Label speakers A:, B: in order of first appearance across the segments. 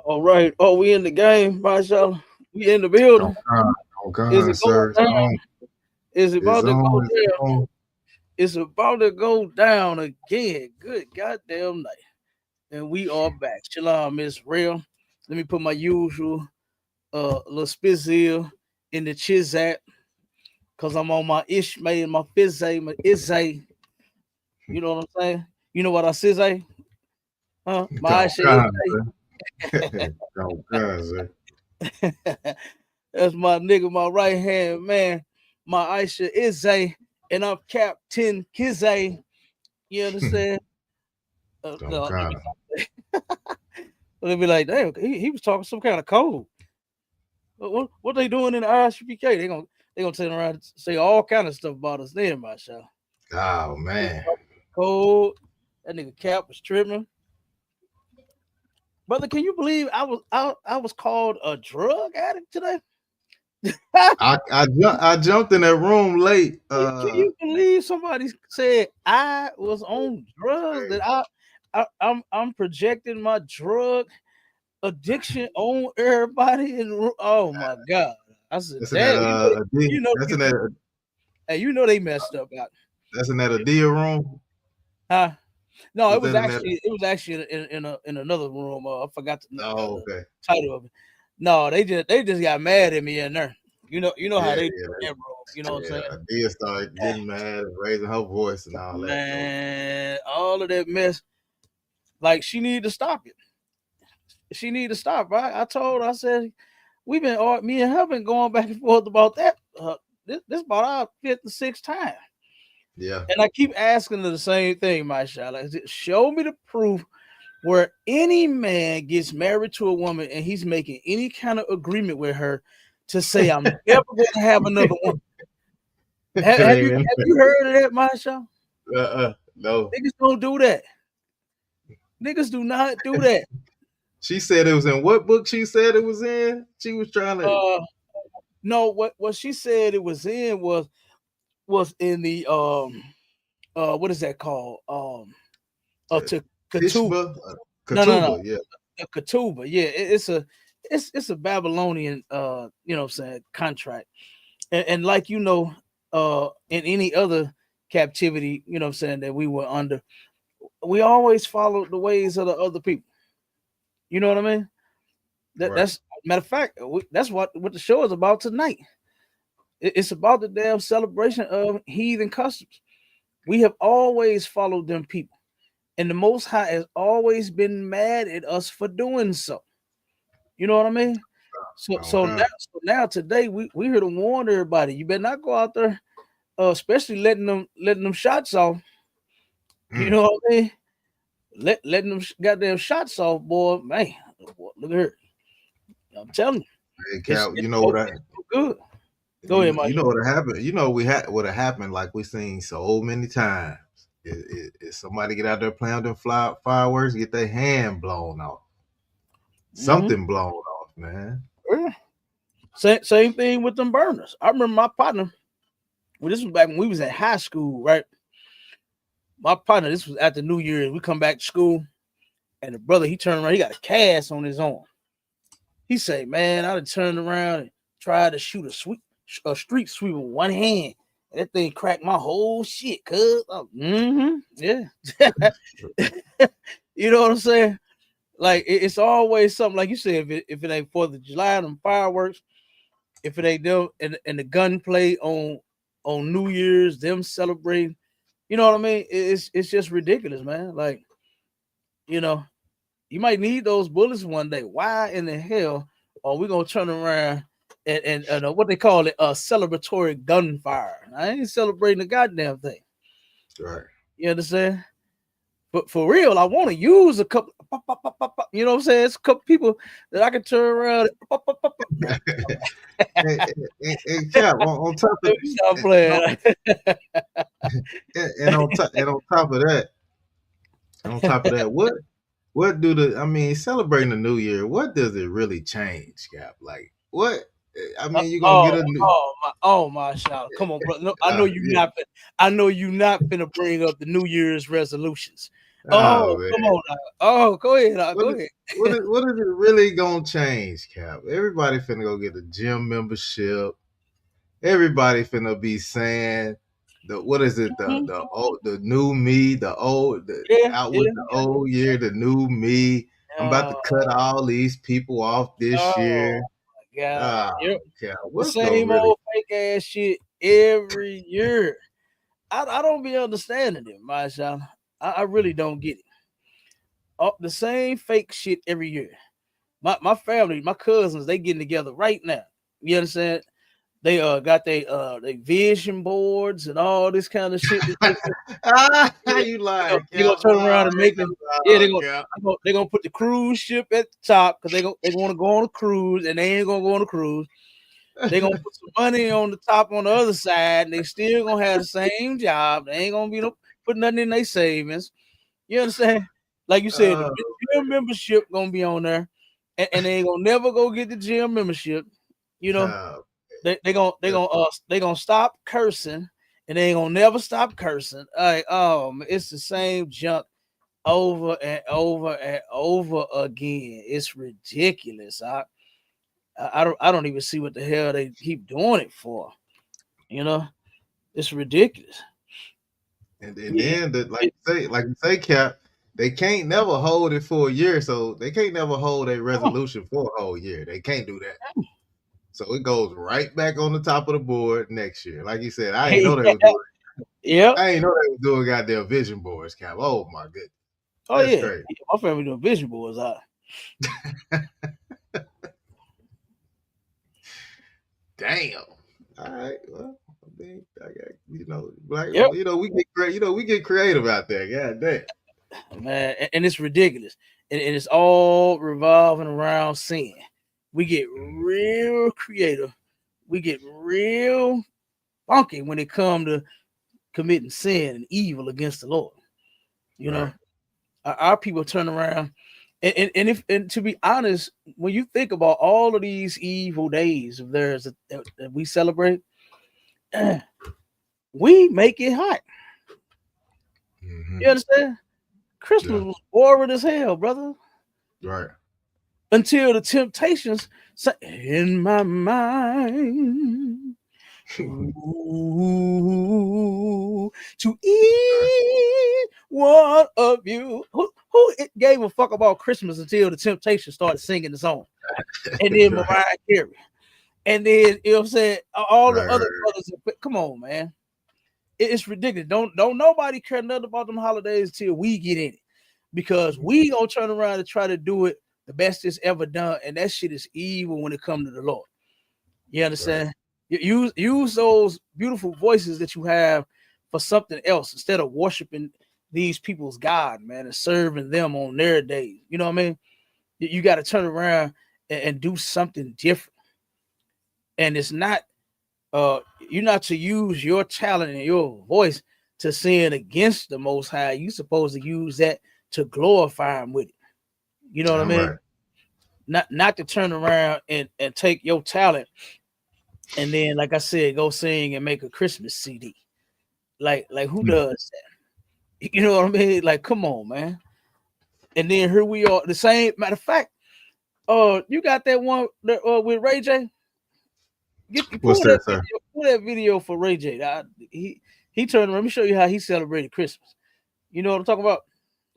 A: All right. Oh, we in the game, mashallah. We in the
B: Oh
A: building.
B: God, oh
A: Is
B: God,
A: it going
B: sir, it's
A: down?
B: on,
A: Is it
B: it's
A: about to go
B: on, it's
A: down?
B: on.
A: It's about to go down again. Good goddamn night. And we are back. Shalom, Miss Real. Let me put my usual little spizzle in the chizat because I'm on my Ishmael, my Fizay, my Izay. You know what I'm saying? You know what I say? Huh? My
B: Oh
A: Aisha
B: God,
A: Izay.
B: sir. Oh God, sir.
A: That's my nigga, my right hand man, my Aisha Izay, and I'm Captain Kizay. You understand?
B: Oh
A: No,
B: God.
A: let me like, damn, he was talking some kind of code. What they doing in the ISPK? They gonna turn around and say all kind of stuff about us then, my show.
B: Oh man.
A: Code. That nigga Cap was tripping. Brother, can you believe I was called a drug addict today?
B: I jumped in that room late.
A: Can you believe somebody said I was on drugs? That I'm projecting my drug addiction on everybody, and oh my god! I said,
B: That's in that
A: damn,
B: D,
A: you know,
B: that's in that
A: hey, you know they messed up out,
B: that's in that Adia room.
A: huh? No,
B: Was that in that?
A: it was actually in another room. I forgot
B: Oh,
A: the
B: okay.
A: title of it. No, they just got mad at me in there. You know
B: Yeah,
A: how they do
B: yeah,
A: in that room. You know what I'm saying?
B: Adia started getting mad and raising her voice and all that. So
A: Man, all of that mess. Like she need to stop it. She need to stop. Right? I told her. I said me and her been going back and forth about that. This about our fifth and sixth time.
B: yeah.
A: And I keep asking her the same thing, my shot. Like, show me the proof where any man gets married to a woman and he's making any kind of agreement with her to say, I'm never going to have another one. Have you heard of that, Masha?
B: No.
A: Niggas don't do that. Niggas do not do that.
B: She said it was in what book she said it was in? She was trying to
A: Uh, no, what she said it was in was in the what is that called? To Ketubah.
B: Tishba,
A: No.
B: Katuba, yeah.
A: Ketubah. Yeah, it's a Babylonian you know what I'm saying, contract. And like in any other captivity, you know what I'm saying, that we were under, we always followed the ways of the other people. You know what I mean?
B: Right.
A: That's matter of fact, that's what the show is about tonight. It's about the damn celebration of heathen customs. We have always followed them people, and the Most High has always been mad at us for doing so. You know what I mean?
B: Okay.
A: So now today we here to warn everybody. You better not go out there, especially letting them shots off. You
B: Mm.
A: know what I mean? Letting them goddamn shots off, boy. Man, look at her. I'm telling you,
B: Hey Cal, you know
A: so
B: what I
A: good. Go ahead,
B: you
A: Mike.
B: know what happened? You know what happened like we seen so many times. Is somebody get out there playing them fireworks, get their hand blown off.
A: Mm-hmm.
B: Something blown off, man.
A: Yeah. Same thing with them burners. I remember my partner. Well, this was back when we was in high school, right? My partner. This was after New Year's. We come back to school, and the brother he turned around. He got a cast on his arm. He said, "Man, I'd have turned around and tried to shoot a street sweep with one hand. That thing cracked my whole shit, cuz." Yeah. You know what I'm saying? Like it's always something like you said. If it ain't 4th of July, them fireworks. If it ain't them and the gunplay on New Year's, them celebrating. You know what I mean? It's just ridiculous, man. Like You know, you might need those bullets one day. Why in the hell are we gonna turn around and what they call it, a celebratory gunfire? I ain't celebrating the goddamn thing.
B: Right.
A: You understand? But for real, I want to use a couple. You know what I'm saying? It's a couple people that I can turn around.
B: And Cap, on top of
A: Stop
B: no,
A: playing.
B: and on top of that, what do the I mean celebrating the new year? What does it really change, Cap? Like what? I mean, you're gonna get a new.
A: Oh my child. Come on, bro. No, I know you
B: Yeah.
A: not I know you not finna bring up the New Year's resolutions.
B: Oh
A: Oh,
B: man,
A: come on now. Oh, go ahead.
B: what
A: Go
B: is,
A: ahead.
B: what is it really gonna change, Cap? Everybody finna go get a gym membership. Everybody finna be saying the what is it
A: Mhm.
B: the new me, the
A: Yeah,
B: out
A: yeah,
B: with the old year, the new me. I'm about
A: yeah.
B: to cut all these people off this
A: Oh
B: year.
A: my God.
B: Ah,
A: Yep.
B: yeah,
A: The
B: what's gonna
A: same
B: really
A: old fake ass shit every year. I don't be understanding it, my child. I really don't get it. The same fake shit every year. My family, my cousins, they getting together right now. You understand? They got they vision boards and all this kind of shit that
B: ah, you lying,
A: they gonna
B: Cap?
A: turn around and make them. Yeah,
B: Oh, Cap.
A: they gonna put the cruise ship at the top because they want to go on a cruise and they ain't gonna go on a cruise. They gonna put some money on the top on the other side and they still gonna have the same job. They ain't gonna be no put nothing in their savings. You understand? Like you said, the
B: Oh,
A: gym membership gonna be on there, and they ain't gonna never go get the gym membership. You know,
B: Cap.
A: they gonna stop cursing, and they ain't gonna never stop cursing. Like, it's the same junk over and over and over again. It's ridiculous. I don't even see what the hell they keep doing it for. You know, it's ridiculous.
B: And
A: Yeah,
B: then like you say, Cap, they can't never hold it for a year, so they can't never hold a resolution for a whole year. They can't do that. So it goes right back on the top of the board next year. Like you said, I ain't know they were doing.
A: yep.
B: I ain't know they were doing goddamn vision boards, Cap. Oh my goodness,
A: Oh
B: that's
A: yeah.
B: crazy.
A: My family doing vision boards.
B: Damn. All right. Well, I mean, I got like
A: Yep,
B: we get we get creative out there. God damn.
A: man, and it's ridiculous, and it's all revolving around sin. We get real creative. We get real funky when it comes to committing sin and evil against the Lord. You
B: Right.
A: know, our people turn around, and to be honest, when you think about all of these evil days of theirs that we celebrate, we make it hot.
B: Mm-hmm.
A: You understand? Christmas
B: Yeah.
A: was boring as hell, brother.
B: Right.
A: Until the temptations say, in my mind, ooh, to eat one of you. Who gave a fuck about Christmas until the Temptations started singing the song? And then
B: right.
A: Mariah Carey. And then, you know what I'm saying? All the
B: Right.
A: other
B: Right.
A: brothers. Come on, man. It's ridiculous. Don't nobody care nothing about them holidays until we get in it. Because we gonna turn around and try to do it the best it's ever done. And that shit is evil when it comes to the Lord. You
B: Right.
A: understand? Use those beautiful voices that you have for something else instead of worshiping these people's God, man, and serving them on their days. You know what I mean? You got to turn around and do something different. And it's not you're not to use your talent and your voice to sin against the Most High. You supposed to use that to glorify Him with it. You know what I
B: I'm
A: mean?
B: right.
A: Not to turn around and take your talent and then, like I said, go sing and make a Christmas CD. Like who
B: Hmm.
A: does that? You know what I mean? Like, come on, man. And then here we are. The same matter of fact, you got that one with Ray J.
B: What's that, sir?
A: Pull that video for Ray J. He turned. Let me show you how he celebrated Christmas. You know what I'm talking about?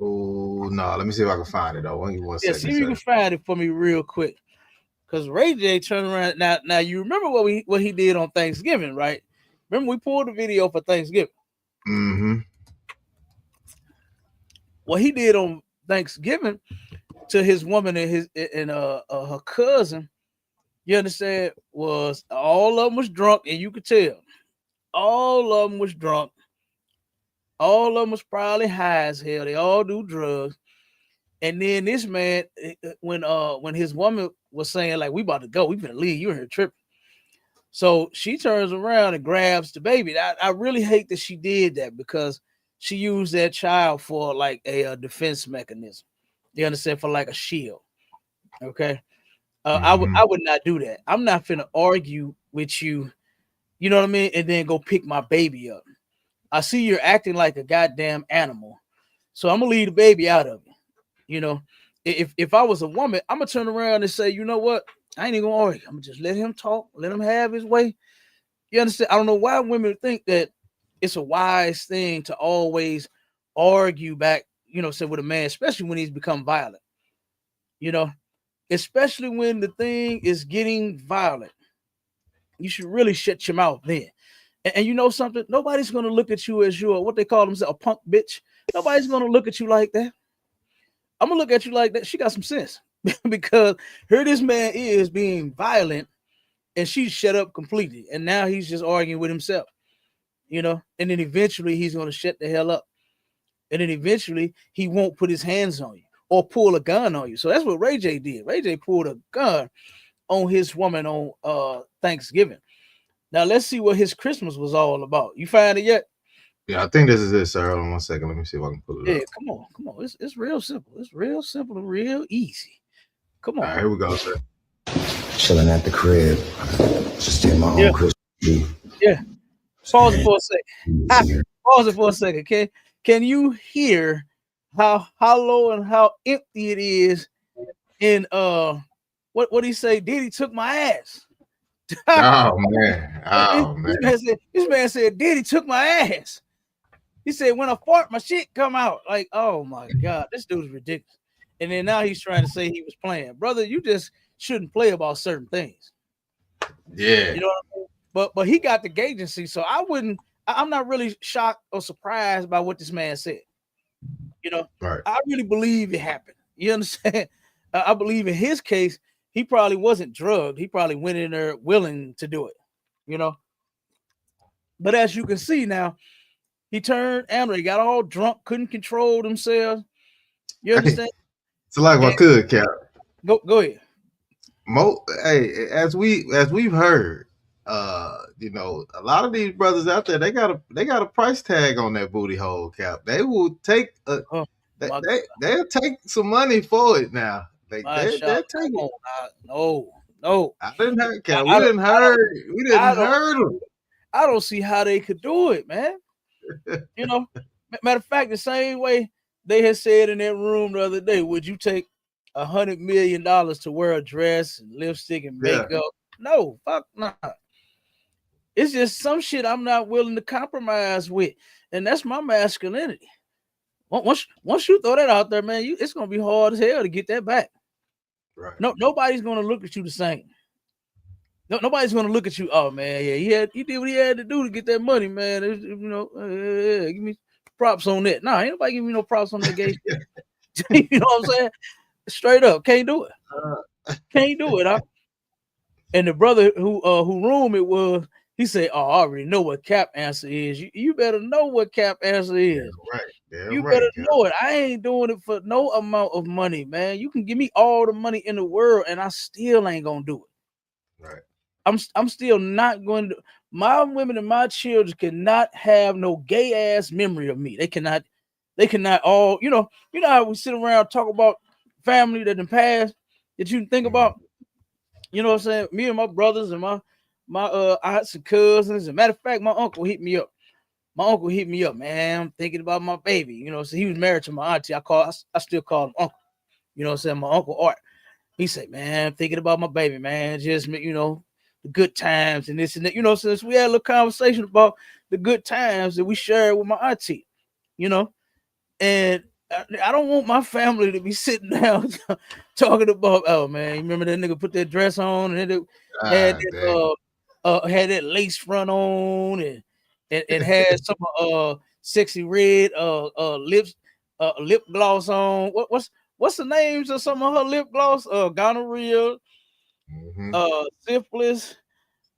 B: Oh no, let me see if I can find it though. Give me one
A: Yeah, see
B: second,
A: if you can
B: sir.
A: find it for me real quick. Cause Ray J turned around. Now you remember what he did on Thanksgiving, right? Remember we pulled the video for Thanksgiving.
B: Mm-hmm.
A: What he did on Thanksgiving to his woman and her cousin. You understand? Was all of them was drunk, and you could tell all of them was drunk. All of them was probably high as hell. They all do drugs. And then this man, when his woman was saying like, "We about to go, we gonna leave. You in here tripping." So she turns around and grabs the baby. I really hate that she did that because she used that child for like a defense mechanism. You understand? For like a shield. Okay. I would not do that. I'm not finna argue with you. You know what I mean? And then go pick my baby up. I see you're acting like a goddamn animal. So I'm gonna leave the baby out of it. You know, if I was a woman, I'm gonna turn around and say, you know what? I ain't even gonna argue. I'm gonna just let him talk, let him have his way. You understand? I don't know why women think that it's a wise thing to always argue back, say with a man, especially when he's become violent, you know, especially when the thing is getting violent. You should really shut your mouth then. And you know something? Nobody's gonna look at you as you're what they call themselves a punk bitch. Nobody's gonna look at you like that. I'm gonna look at you like that. She got some sense because here this man is being violent and she shut up completely. And now he's just arguing with himself, and then eventually he's gonna shut the hell up. And then eventually he won't put his hands on you or pull a gun on you. So that's what Ray J did. Ray J pulled a gun on his woman on Thanksgiving. Now let's see what his Christmas was all about. You find it yet?
B: Yeah, I think this is it, sir. Hold on 1 second. Let me see if I can pull it up.
A: Come on. It's real simple. It's real simple and real easy. Come on.
B: All right, here we go, sir.
C: Chilling at the crib, just in my own Christmas tree.
A: Yeah. Pause it for a second. Pause it for a second. Can you hear how hollow and how empty it is in what he say? Diddy took my ass.
B: Oh man.
A: This man said Diddy took my ass. He said when I fart, my shit come out. Like, oh my God, this dude's ridiculous. And then now he's trying to say he was playing. Brother, you just shouldn't play about certain things.
B: Yeah.
A: You know what I mean? But he got the agency, so I'm not really shocked or surprised by what this man said.
B: Right.
A: I really believe it happened. You understand? I believe in his case, he probably wasn't drugged. He probably went in there willing to do it, But as you can see now, he turned animal. He got all drunk, couldn't control themselves. You understand?
B: It's like I could, Cap.
A: Go ahead.
B: Hey, as we've heard, a lot of these brothers out there, they got a price tag on that booty hole, Cap. They will take they'll take some money for it now. They'll take it.
A: No.
B: I didn't hear, Cap. We didn't heard them.
A: I don't see how they could do it, man. Matter of fact, the same way they had said in that room the other day, would you take $100 million to wear a dress and lipstick and makeup? Yeah. No, fuck not. It's just some shit I'm not willing to compromise with, and that's my masculinity. Once you throw that out there, man, it's gonna be hard as hell to get that back.
B: Right.
A: No, nobody's gonna look at you the same. No, nobody's gonna look at you. Oh man, yeah, he did what he had to do to get that money, man. Give me props on that. No, ain't nobody giving me no props on that gay shit. You know what I'm saying? Straight up, can't do it. Can't do it. Huh? And the brother who room it was, he said, "Oh, I already know what Cap answer is. You better know what Cap answer is. You better know it. I ain't doing it for no amount of money, man. You can give me all the money in the world, and I still ain't gonna do it.
B: Right.
A: I'm still not going to. My women and my children cannot have no gay ass memory of me. They cannot all. You know how we sit around talk about family that in the past that you think about. You know what I'm saying? Me and my brothers and my aunts and cousins. As a matter of fact, my uncle hit me up. Man. I'm thinking about my baby. So he was married to my auntie. I still call him uncle. You know what I'm saying? My uncle Art. He said, man, I'm thinking about my baby, man. Just, the good times and this and that. Since we had a little conversation about the good times that we shared with my auntie, and I don't want my family to be sitting down talking about, oh man, you remember that nigga put that dress on and it had that lace front on and had some sexy red lips lip gloss on. What's the names of some of her lip gloss? Gonorrhea, syphilis,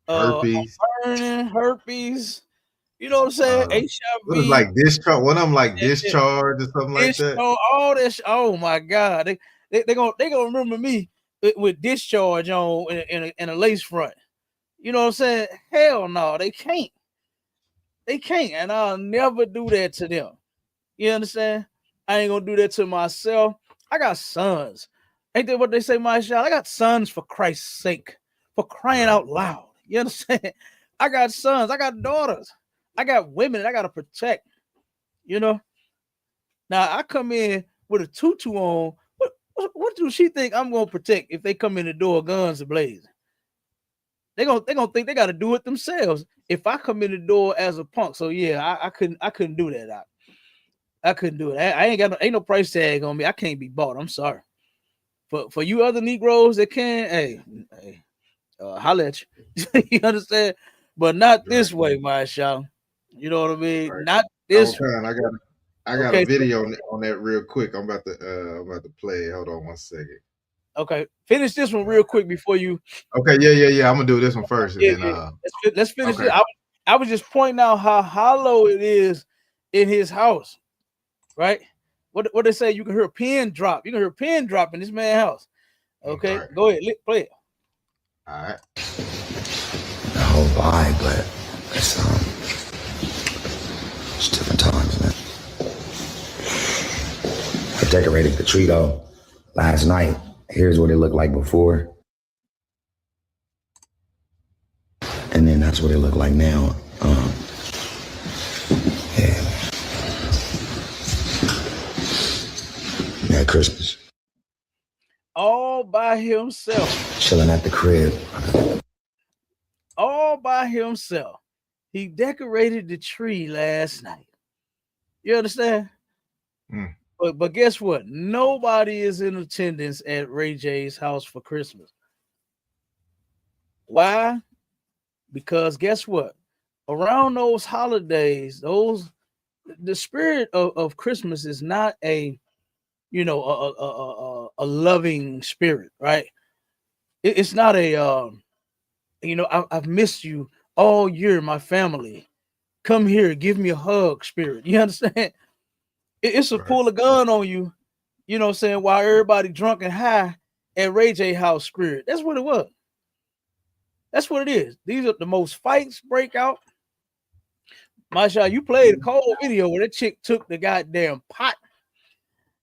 B: Herpes.
A: burning, herpes. You know what I'm saying?
B: What is
A: HIV.
B: like discharge? One of them like discharge or something like that.
A: All this. Oh my God, they gonna remember me with discharge on in a lace front. You know what I'm saying? Hell no, they can't. They can't, and I'll never do that to them. You understand? I ain't gonna do that to myself. I got sons. Ain't that what they say, my child? I got sons for Christ's sake, for crying out loud. You understand? I got sons. I got daughters. I got women that I gotta protect. You know. Now I come in with a tutu on. What do she think I'm gonna protect if they come in the door guns ablaze? They gonna think they gotta do it themselves. If I come in the door as a punk, so yeah, I couldn't do that. I couldn't do it. I ain't no price tag on me. I can't be bought. I'm sorry. For you other Negroes that can, hey, holla at you. You understand? But not this way, my child. You know what I mean?
B: Right.
A: Not this way.
B: I got
A: Okay,
B: a video on that real quick. I'm about to play it. Hold on one second.
A: Okay, finish this one real quick before you.
B: Okay, yeah. I'm gonna do this one first, and then
A: let's finish
B: okay.
A: it. I was just pointing out how hollow it is in his house, right? What they say? You can hear a pin drop. You can hear a pin drop in this man's house. Okay,
B: Right.
A: Go ahead, play it.
B: All right.
C: The whole vibe, but it's different times, man. I decorated the tree though last night. Here's what it looked like before. And then that's what it looked like now. Yeah. Merry Christmas.
A: All by himself.
C: Chilling at the crib.
A: All by himself. He decorated the tree last night. You understand?
B: Mm.
A: But guess what? Nobody is in attendance at Ray J's house for Christmas. Why? Because guess what? Around those holidays, the spirit of Christmas is not a a loving spirit, right? It's not a I've missed you all year, my family. Come here, give me a hug spirit. You understand? It's a pull a gun on you, you know what I'm saying, while everybody drunk and high at Ray J house spirit. That's what it was. That's what it is. These are the most fights break out. Masha, you played a cold video where that chick took the goddamn pot.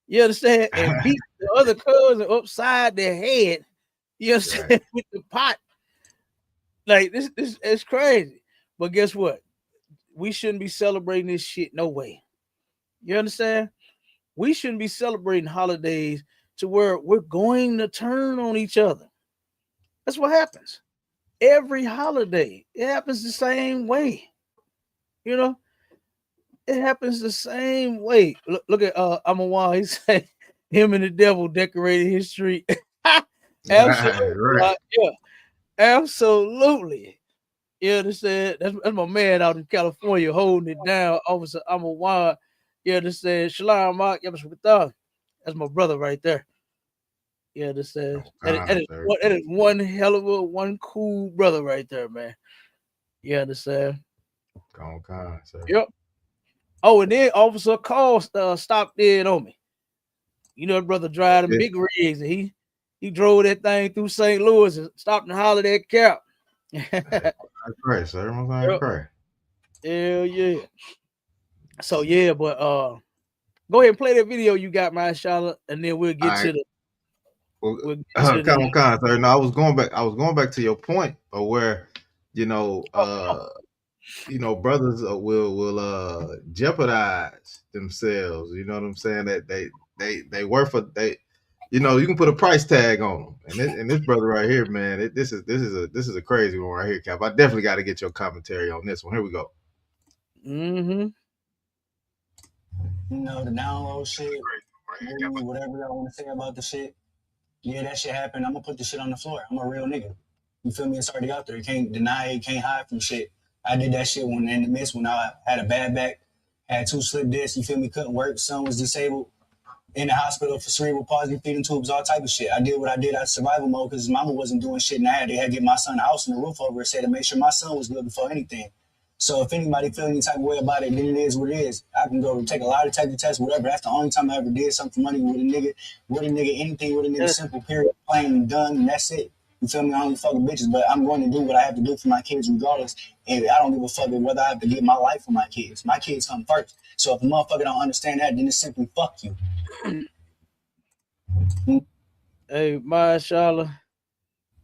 A: You understand? And beat the other cousin upside their head. You understand? With the pot. Like this is crazy. But guess what? We shouldn't be celebrating this shit no way. You understand? We shouldn't be celebrating holidays to where we're going to turn on each other. That's what happens. Every holiday, it happens the same way. You know, it happens the same way. Look at Amawal. He said him and the devil decorated his street. Absolutely.
B: Right.
A: Yeah, absolutely. You understand? That's my man out in California holding it down. Officer Amawal. You understand? Shalom Mark. That's my brother right there. You understand? That is one hell of one cool brother right there, man. You understand?
B: Sir.
A: Yep. Oh, and then Officer Call stopped dead on me. You know, brother drive them big rigs, and he drove that thing through St. Louis and stopped and hollered at Cap.
B: I pray, sir. I pray.
A: Hell yeah. So yeah, but go ahead and play that video you got, my Charlotte, and then we'll get to the.
B: Sir. No, I was going back to your point of where, brothers will jeopardize themselves. You know what I'm saying? That they work for you can put a price tag on them. And this brother right here, man, this is a crazy one right here, Cap. I definitely got to get your commentary on this one. Here we go.
D: Mm-hmm. The download shit, whatever I want to say about the shit. Yeah, that shit happened. I'm gonna put the shit on the floor. I'm a real nigga. You feel me? It's already out there. You can't deny it. You can't hide from shit. I did that shit when in the midst when I had a bad back, had 2 slip discs, you feel me, couldn't work, son was disabled, in the hospital for cerebral palsy, feeding tubes, all type of shit. I did what I did out of survival mode because his mama wasn't doing shit, and they had to get my son a house and a roof over his head to make sure my son was good before anything. So if anybody feel any type of way about it, then it is what it is. I can go take a lie detector test, whatever. That's the only time I ever did something for money with a nigga, anything with a nigga, simple, period, plain and done, and that's it. You feel me? I don't fuck with bitches, but I'm going to do what I have to do for my kids regardless. And I don't give a fuck whether I have to give my life for my kids. My kids come first. So if a motherfucker don't understand that, then it's simply fuck you.
A: Hey, Mashallah,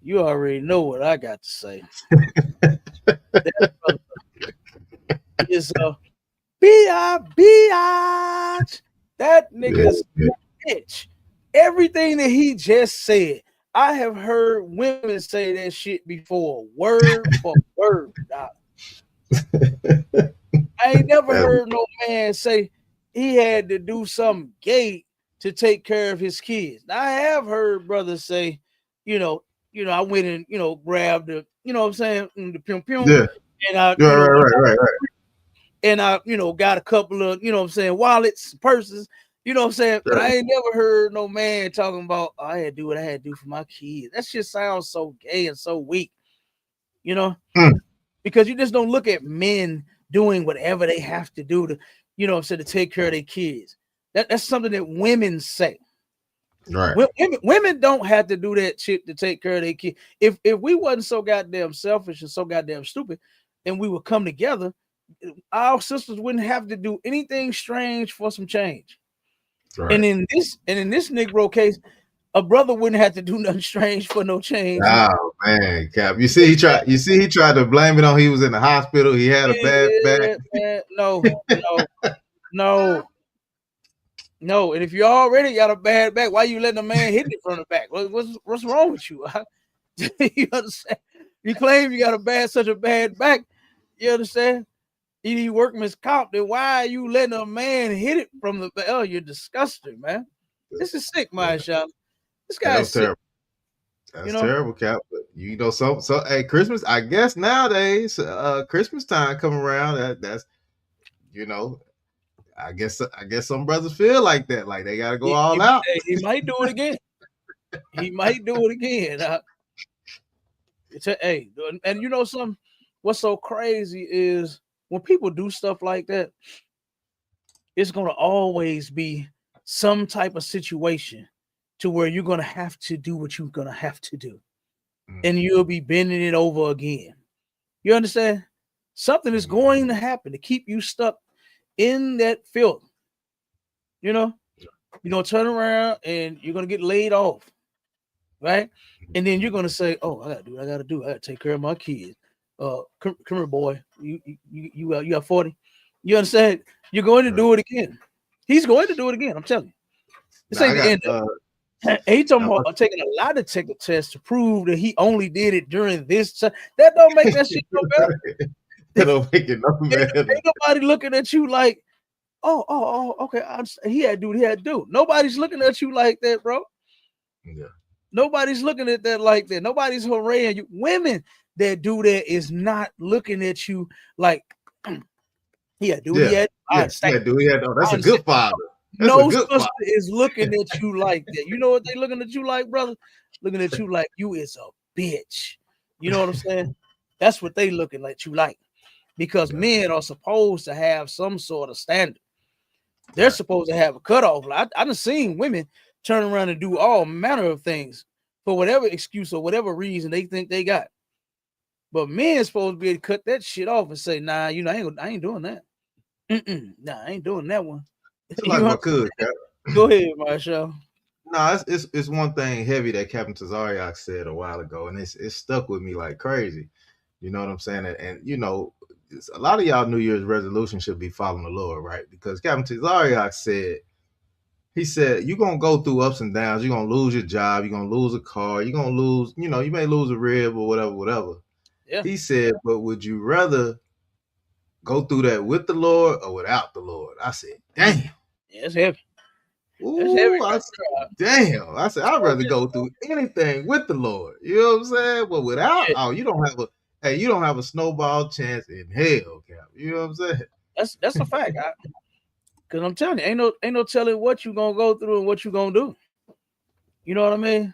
A: you already know what I got to say. That brother is a bitch. That nigga's a bitch. Everything that he just said, I have heard women say that shit before, word for word. I ain't never heard no man say he had to do something gay to take care of his kids. Now, I have heard brothers say, I went and grabbed the, what I'm saying, the pum pum,
B: Yeah.
A: and I,
B: right.
A: And I, got a couple of, what I'm saying, wallets, purses, what I'm saying. But I ain't never heard no man talking about, oh, I had to do what I had to do for my kids. That shit sounds so gay and so weak, because you just don't look at men doing whatever they have to do to, to take care of their kids. That's something that women say.
B: Right.
A: Women don't have to do that shit to take care of their kids. If we wasn't so goddamn selfish and so goddamn stupid, and we would come together, our sisters wouldn't have to do anything strange for some change. Right. And in this Negro case, a brother wouldn't have to do nothing strange for no change.
B: Oh man, Cap! You see, he tried to blame it on he was in the hospital. He had a bad back.
A: Man, no. And if you already got a bad back, why you letting a man hit it from the back? What's wrong with you? You understand? You claim you got such a bad back. You understand? You workman's comp. Then why are you letting a man hit it from the back? Oh, you're disgusting, man. This is sick, Mashallah. This guy is terrible.
B: That's terrible, Cap. But so hey, Christmas. I guess nowadays, Christmas time come around. That's I guess some brothers feel like that, like they gotta go all out.
A: He might do it again. Hey, and you know something? What's so crazy is when people do stuff like that, it's gonna always be some type of situation to where you're gonna have to do what you're gonna have to do, and you'll be bending it over again. You understand? Something is going to happen to keep you stuck in that filth. You're gonna turn around and you're gonna get laid off, right? And then you're gonna say, "Oh, I gotta do what I gotta do. I gotta take care of my kids." Come here, boy. You got 40. You understand? You're going to do it again. He's going to do it again. I'm telling you. This ain't the end. He talking about taking a lie detector test to prove that he only did it during this time. That don't make that shit no better.
B: That don't make it no better.
A: Ain't nobody looking at you like, oh, okay. He had to do what he had to do. Nobody's looking at you like that, bro.
B: Yeah.
A: Nobody's looking at that like that. Nobody's hooraying you. Women that do that is not looking at you like, he had to do what he had to do.
B: That's a good father.
A: No sister is looking at you like that. You know what they looking at you like, brother? Looking at you like you is a bitch. You know what I'm saying? That's what they looking at you like. Because men are supposed to have some sort of standard. They're supposed to have a cutoff. I done seen women turn around and do all manner of things for whatever excuse or whatever reason they think they got. But men supposed to be able to cut that shit off and say, nah, I ain't doing that. Nah, I ain't doing that one.
B: Like my could,
A: Go ahead, Marshall.
B: No, it's one thing heavy that Captain Tazariak said a while ago, and it's stuck with me like crazy. You know what I'm saying? And a lot of y'all New Year's resolution should be following the Lord, right? Because Captain Tazariak said, you're going to go through ups and downs. You're going to lose your job. You're going to lose a car. You're going to lose, you may lose a rib or whatever. Yeah. He said, but would you rather go through that with the Lord or without the Lord? I said, damn.
A: Yeah, it's heavy.
B: Ooh, heavy. Damn. I said, I'd rather go through anything with the Lord. You know what I'm saying? But without, you don't have a snowball chance in hell, Cap. You know what I'm saying?
A: That's a fact. Because I'm telling you, ain't no telling what you gonna go through and what you gonna do. You know what I mean?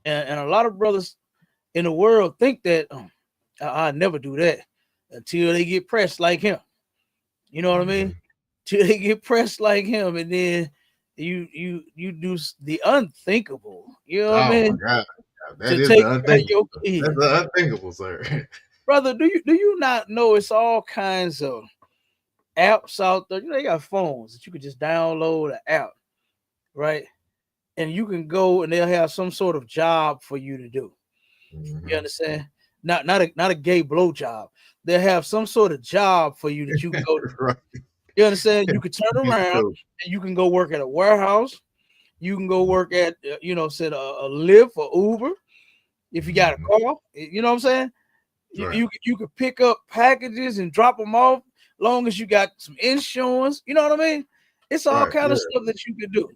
A: And a lot of brothers in the world think that I never do that until they get pressed like him. You know what I mean? Till they get pressed like him, and then you do the unthinkable. You know what I
B: Oh
A: mean?
B: my God, that
A: To
B: is
A: take
B: the
A: care of
B: unthinkable.
A: your
B: That's
A: kids.
B: the unthinkable, sir.
A: Brother, do you not know it's all kinds of apps out there? You know, they got phones that you could just download an app, right? And you can go and they'll have some sort of job for you to do. You understand? Not a gay blow job. They'll have some sort of job for you that you can go do.
B: Right.
A: You understand? You can turn
B: It's
A: around
B: true.
A: and you can go work at a warehouse. You can go work at said a Lyft or Uber if you got a car. You know what I'm saying?
B: Right.
A: You could pick up packages and drop them off, long as you got some insurance. You know what I mean? It's all
B: Right.
A: kind of stuff that you can do.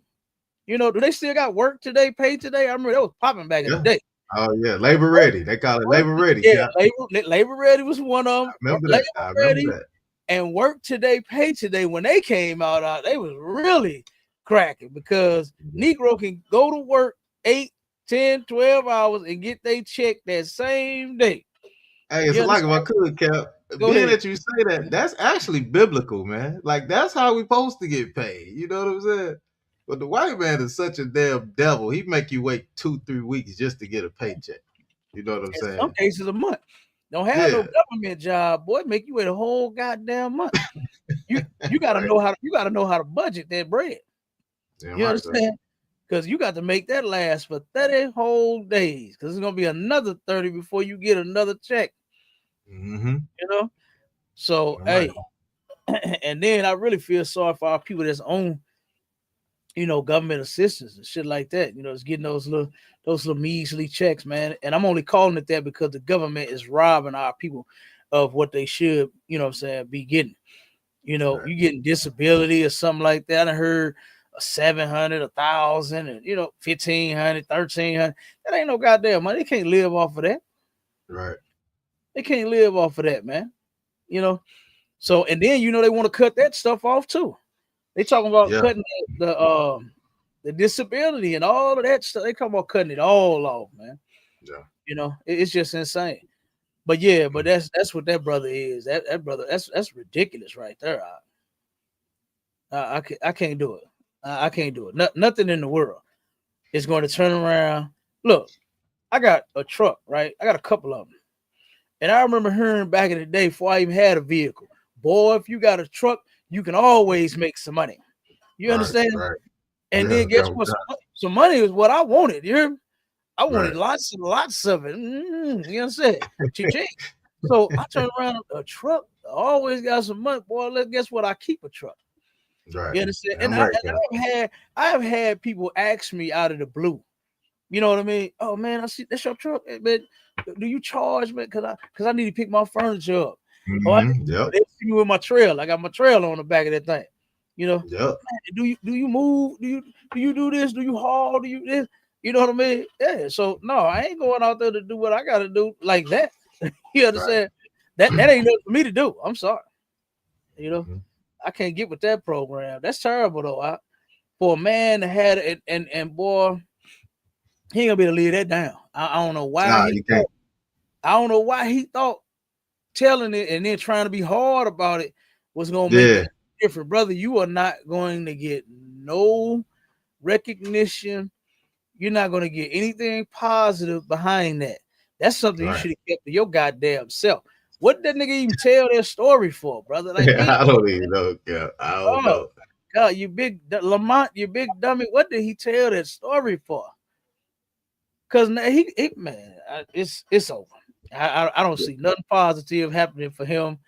A: You know, do they still got work today, pay today? I remember that was popping back in the
B: Yeah.
A: day.
B: Oh yeah, labor ready. They call it labor ready.
A: Yeah,
B: Cap.
A: labor ready was one of them.
B: I remember
A: Labor
B: that. I
A: ready
B: remember that.
A: and work today, pay today. When they came out, they was really cracking because Negro can go to work 8, 10, 12 hours and get their check that same day.
B: Hey, it's
A: You
B: like if I
A: understand?
B: could, Cap.
A: Go
B: Being
A: ahead.
B: that you say that, that's actually biblical, man. Like that's how we supposed to get paid. You know what I'm saying? But the white man is such a damn devil. He make you wait 2-3 weeks just to get a paycheck. You know what I'm
A: In some
B: saying?
A: cases, a month. Don't have no
B: Yeah.
A: government job, boy. Make you wait a whole goddamn month. You gotta
B: Right.
A: know how to budget that bread.
B: Damn
A: You
B: right, sir.
A: understand? Because you got to make that last for 30 whole days. Because it's gonna be another 30 before you get another check.
B: Mm-hmm.
A: You know. So
B: All right.
A: hey, and then I really feel sorry for our people that's on, government assistance and shit like that. You know, it's getting those little measly checks, man. And I'm only calling it that because the government is robbing our people of what they should, be getting.
B: Right.
A: You getting disability or something like that. I heard 700, 1,000, and 1,500, 1,300. That ain't no goddamn money. They can't live off of that.
B: Right.
A: They can't live off of that, man. So and then they want to cut that stuff off too. They talking about
B: Yeah.
A: cutting the disability and all of that stuff. They talking about cutting it all off, man.
B: Yeah.
A: It's just insane. But yeah, but that's what that brother is. That brother, that's ridiculous right there. I can't do it. I can't do it. Nothing in the world is going to turn around. Look, I got a truck, right? I got a couple of them. And I remember hearing back in the day before I even had a vehicle, boy, if you got a truck, you can always make some money. You understand?
B: Right.
A: And
B: Yeah,
A: then guess what? Some money is what I wanted. You hear me? I wanted lots and lots of it. You understand? Cha-ching. So I turned around a truck. I always got some money, boy. Guess what? I keep a truck.
B: Right.
A: You understand?
B: I'm
A: And
B: right,
A: I have had people ask me out of the blue. You know what I mean? Oh man, I see that's your truck, but do you charge me? Because I need to pick my furniture up.
B: Mm-hmm. Yep.
A: They see me with my trail. I got my trail on the back of that thing.
B: Yep.
A: Man, do you move? Do you do this? Do you haul? Do you this? You know what I mean? Yeah. So no, I ain't going out there to do what I got to do like that. You understand? Right. That ain't nothing for me to do. I'm sorry. I can't get with that program. That's terrible though. For a man to have it and boy, he ain't gonna be able to leave that down. I don't know why I don't know why he thought telling it and then trying to be hard about it was gonna make it different. Brother, you are not going to get no recognition. You're not going to get anything positive behind that. That's something you should have kept to your goddamn self. What did that nigga even tell their story for, brother? Like,
B: I don't even know. Yeah, I don't know.
A: God, you big Lamont, you big dummy. What did he tell that story for? Because it's over. I don't see nothing positive happening for him.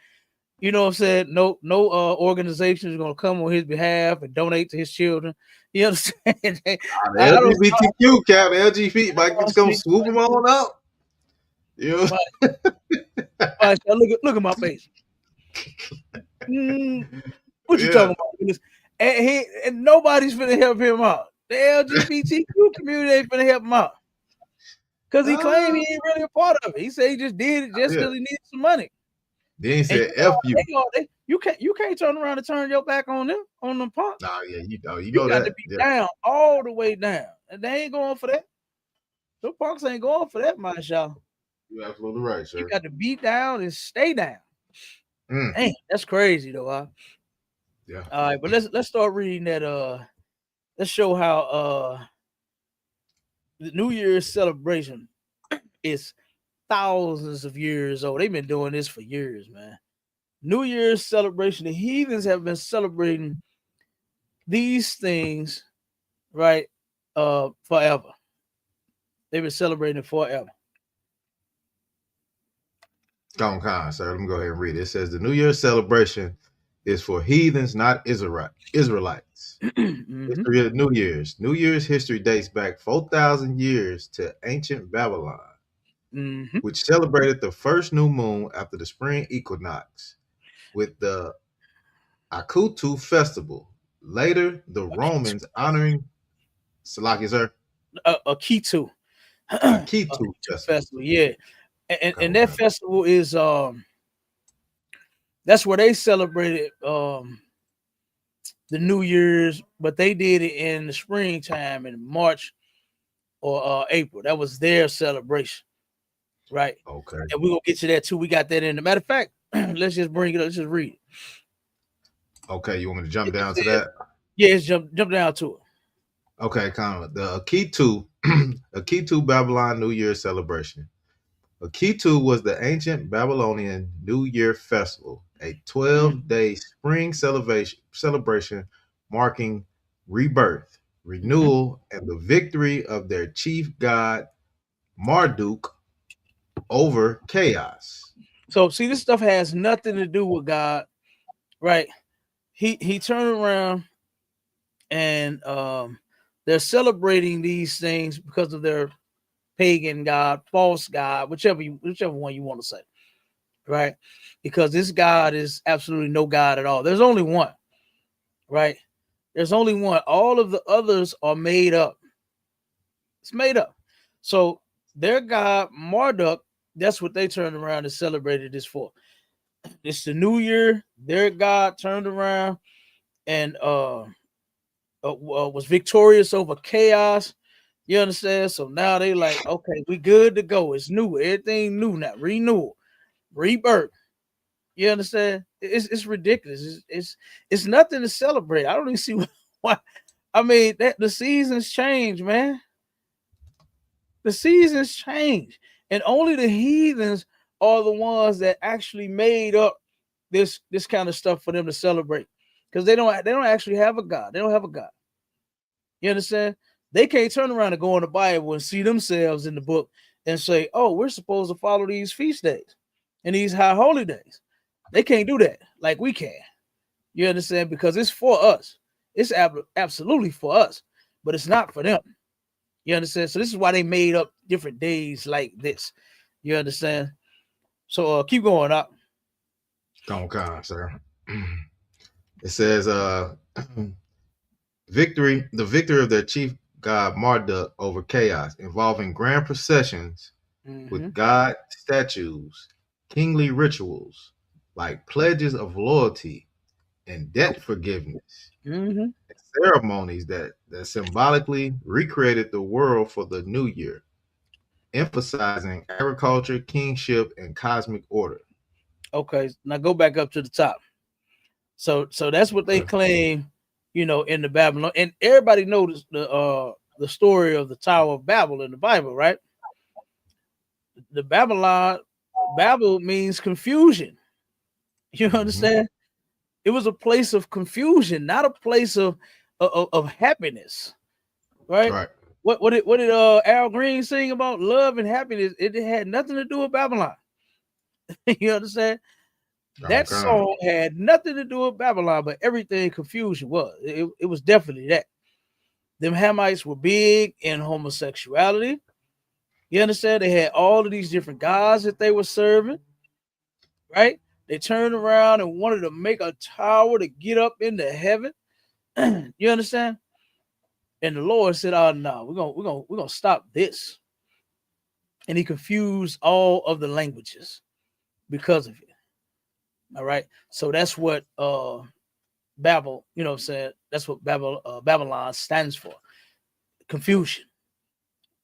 A: You know what I'm saying? No organization is gonna come on his behalf and donate to his children. You understand?
B: The LGBTQ cap, LGBT might just come swoop them on up. You know?
A: Look at my face. What you talking about? And nobody's gonna help him out. The LGBTQ community ain't gonna help him out. Because he claimed he ain't really a part of it. He said he just did it just because he needed some money.
B: Then he
A: And
B: said, "F you."
A: you can't turn around and turn your back on them punks.
B: Nah, yeah, you
A: You
B: know
A: got to
B: that.
A: be
B: Yeah,
A: down all the way down, and they ain't going for that. The punks ain't going for that, my y'all.
B: you're absolutely right,
A: You
B: sir.
A: got to be down and stay down.
B: Mm,
A: Dang, that's crazy though.
B: yeah.
A: All right, but let's start reading that. Let's show how the New Year's celebration is thousands of years old. They've been doing this for years, man. New Year's celebration. The heathens have been celebrating these things, right? Forever. They've been celebrating it forever.
B: Come on, sir. Let me go ahead and read it. It says the New Year's celebration is for heathens, not Israelites.
A: Mm-hmm.
B: History of New Year's. New Year's history dates back 4,000 years to ancient Babylon,
A: Mm-hmm.
B: which celebrated the first new moon after the spring equinox with the Akutu festival. Later, the Romans honoring Salaki, sir,
A: A Kitu. A
B: Akitu
A: Kitu
B: festival.
A: festival, yeah. And that
B: Okay.
A: festival is that's where they celebrated the New Year's, but they did it in the springtime in March or April. That was their celebration, right?
B: Okay.
A: And we're gonna get to that too. We got that in. The matter of fact, let's just bring it up. Let's just read it.
B: Okay. You want me to jump
A: It
B: down to
A: says,
B: that?
A: yeah, let's jump down to it.
B: Okay, kind of the Akitu, Akitu Babylon New Year celebration. Akitu was the ancient Babylonian New Year festival, a 12-day spring celebration marking rebirth,
A: Mm-hmm.
B: renewal, and the victory of their chief god Marduk over chaos.
A: So see, this stuff has nothing to do with God, right? He turned around and they're celebrating these things because of their pagan god, false god, whichever one you want to say, right? Because this God is absolutely no God at all. There's only one, right? There's only one. All of the others are made up. It's made up. So their god Marduk, that's what they turned around and celebrated this for. It's the new year. Their god turned around and was victorious over chaos. You understand? So now they like, okay, we good to go. It's new. Everything new now. Renewal, rebirth. You understand? It's ridiculous. It's nothing to celebrate. I don't even see why. I mean, that the seasons change, man. The seasons change, and only the heathens are the ones that actually made up this kind of stuff for them to celebrate, because they don't actually have a God. They don't have a God. You understand? They can't turn around and go in the Bible and see themselves in the book and say, "Oh, we're supposed to follow these feast days and these high holy days." They can't do that like we can. You understand? Because it's for us. It's absolutely for us, but it's not for them. You understand? So this is why they made up different days like this. You understand? So keep going up.
B: Come on, sir. It says, the victory of their chief god Marduk over chaos, involving grand processions
A: Mm-hmm.
B: with god statues, kingly rituals like pledges of loyalty and debt forgiveness,
A: Mm-hmm.
B: and ceremonies that symbolically recreated the world for the new year, emphasizing agriculture, kingship, and cosmic order.
A: Okay, now go back up to the top. So that's what they
B: Okay.
A: claim, in the Babylon. And everybody knows the story of the Tower of Babel in the Bible, right? The Babel means confusion. You
B: Mhm.
A: understand? It was a place of confusion, not a place of happiness, right?
B: Right.
A: What did Al Green sing about love and happiness? It had nothing to do with Babylon. You understand? That
B: Okay.
A: song had nothing to do with Babylon, but everything confusion was. It was definitely that. Them Hamites were big in homosexuality. You understand? They had all of these different gods that they were serving, right? They turned around and wanted to make a tower to get up into heaven. You understand? And the Lord said, "Oh no, we're gonna stop this." And he confused all of the languages because of it. All right. So that's what Babel, you know what I'm saying? That's what Babylon stands for. Confusion.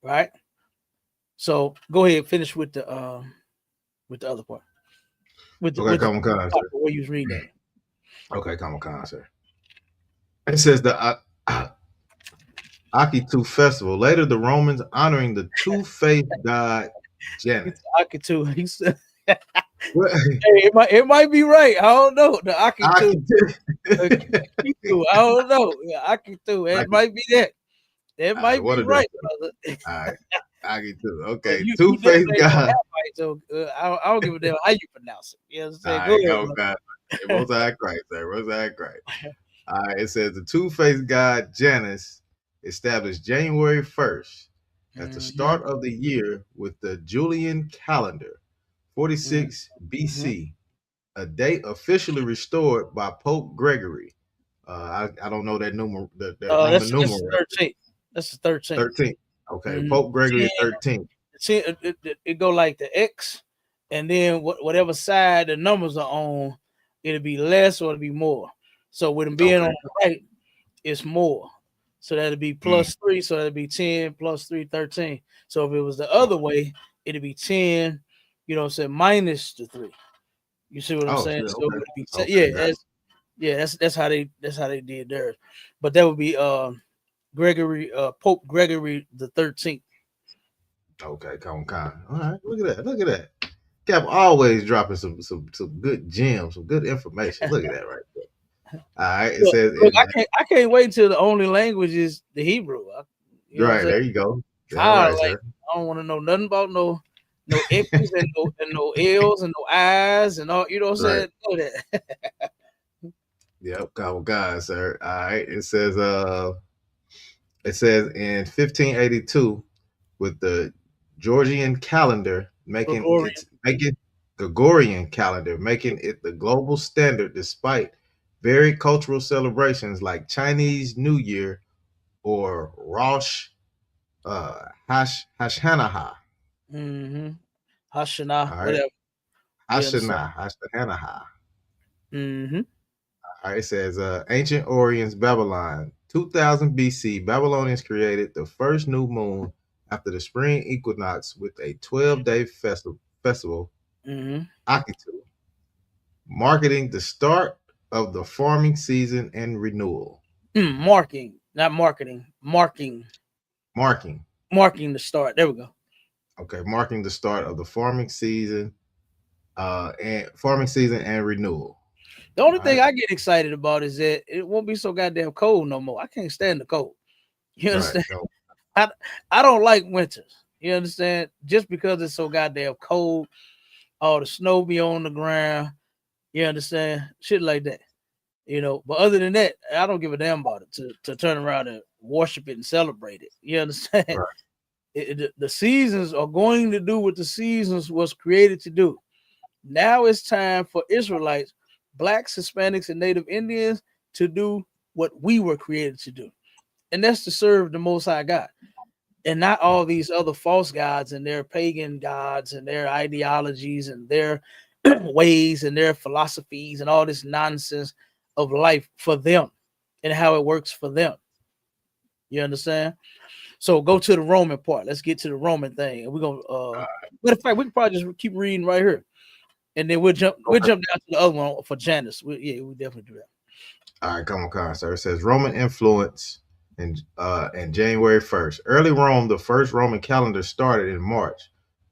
A: Right? So go ahead, finish with the other part.
B: Okay,
A: With the
B: come on,
A: part
B: sir.
A: where you was reading that.
B: Okay, come on, sir. It says the Akitu festival. Later, the Romans honoring the two-faced god
A: It's
B: Janus.
A: Akitu. He said,
B: What?
A: hey, it might be right. I don't know. The Akitu.
B: Akitu.
A: Akitu. I don't know. Yeah, Akitu. It
B: Akitu.
A: might be that. That
B: All right,
A: might be
B: one of them.
A: right, brother.
B: All right, Akitu.
A: But
B: Okay,
A: you
B: two-faced
A: definitely ain't gonna
B: god.
A: have right. So I don't give a damn how you pronounce it. You know what I'm
B: All
A: saying? Go
B: right,
A: ahead,
B: come on,
A: brother.
B: God. Most High Christ, sir. Most High Christ. All right, it says the two-faced god Janus established January 1st at the
A: Mm-hmm.
B: start of the year with the Julian calendar, 46
A: Mm-hmm.
B: BC, a date officially restored by Pope Gregory. I don't know that that Roman
A: That's
B: numeral
A: the
B: right
A: 13th. That's the 13th.
B: 13. Okay,
A: Mm-hmm.
B: Pope Gregory 13.
A: See, it go like the X, and then whatever side the numbers are on, it'll be less or it'll be more. So with them being
B: Okay.
A: on the right, it's more. So that'll be
B: Mm,
A: +3. So that'll be 10 +3, 13. So if it was the other way, it'd be 10, you know what I'm saying, minus the 3. You see what I'm
B: oh
A: saying?
B: shit.
A: So it
B: Okay.
A: would be
B: Okay, got it.
A: that's how they did theirs. But that would be Gregory Pope Gregory the 13th.
B: Okay, come on. All right, look at that. Look at that. Cap always dropping some good gems, some good information. Look at that right there. All right, it says
A: Look,
B: in
A: I can't wait until the only language is the Hebrew. You know what I'm
B: right
A: saying?
B: there you go. Damn
A: I
B: right,
A: like
B: sir.
A: I don't want to know nothing about no X's and no L's and no I's and all. You know what I'm
B: Right.
A: saying? Know that.
B: Yep, come on, sir. All right. It says in 1582 with the Georgian calendar
A: Gregorian.
B: making Gregorian calendar making it the global standard despite varied cultural celebrations like Chinese New Year or Rosh Hashanaha.
A: Mm-hmm. Hashanah,
B: All right.
A: whatever. You understand?
B: Hashanaha.
A: Mm-hmm.
B: All right, it says ancient Orient's Babylon, 2000 BC. Babylonians created the first new moon after the spring equinox with a 12-day festival,
A: Mm-hmm.
B: Akitu, marking the start of the farming season and renewal.
A: Marking, not marketing.
B: Marking,
A: Marking the start. There we go.
B: okay, marking the start of the farming season and renewal.
A: The only
B: All
A: thing
B: right,
A: I get excited about is that it won't be so goddamn cold no more. I can't stand the cold. You
B: right.
A: understand? I I don't like winters. You understand? Just because it's so goddamn cold, all the snow be on the ground. You understand? Shit like that. You know, but other than that, I don't give a damn about it to turn around and worship it and celebrate it. You understand?
B: Right.
A: The seasons are going to do what the seasons was created to do. Now it's time for Israelites, blacks, Hispanics, and Native Indians to do what we were created to do. And that's to serve the Most High God. And not all these other false gods and their pagan gods and their ideologies and their ways and their philosophies and all this nonsense of life for them and how it works for them. You understand? So go to the Roman part. Let's get to the Roman thing. And we're gonna matter of fact, we can probably just keep reading right here. And then we'll
B: Okay.
A: jump down to the other one for Janus. We definitely do that.
B: All right, come on, sir. It says Roman influence in January 1st. Early Rome, the first Roman calendar started in March,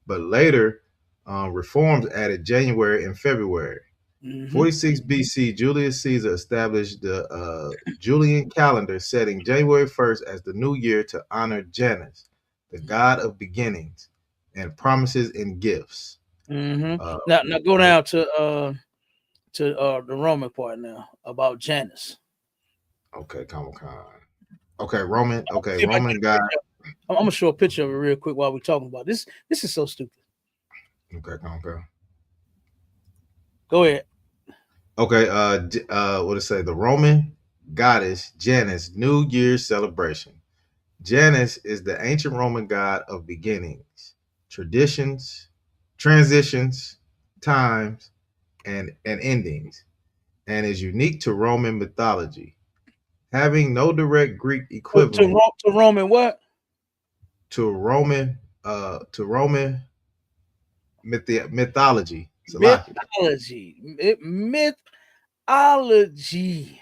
B: but later reforms added January and February.
A: Mm-hmm.
B: 46 BC, Julius Caesar established the Julian calendar, setting January 1st as the new year to honor Janus, the god of beginnings and promises and gifts.
A: Mm-hmm.
B: Uh,
A: Now go down to the Roman part now about Janus.
B: okay, come on. Okay, Roman. Okay,
A: See if I get
B: Roman
A: a
B: god.
A: picture. I'm gonna show a picture of it real quick while we're talking about this. This is so stupid.
B: Okay, come on.
A: Go ahead.
B: Okay, what did it say? The Roman goddess Janus New Year's celebration. Janus is the ancient Roman god of beginnings, traditions, transitions, times, and endings, and is unique to Roman mythology, having no direct Greek equivalent
A: To Roman what?
B: to Roman mythology. Salaki.
A: Mythology.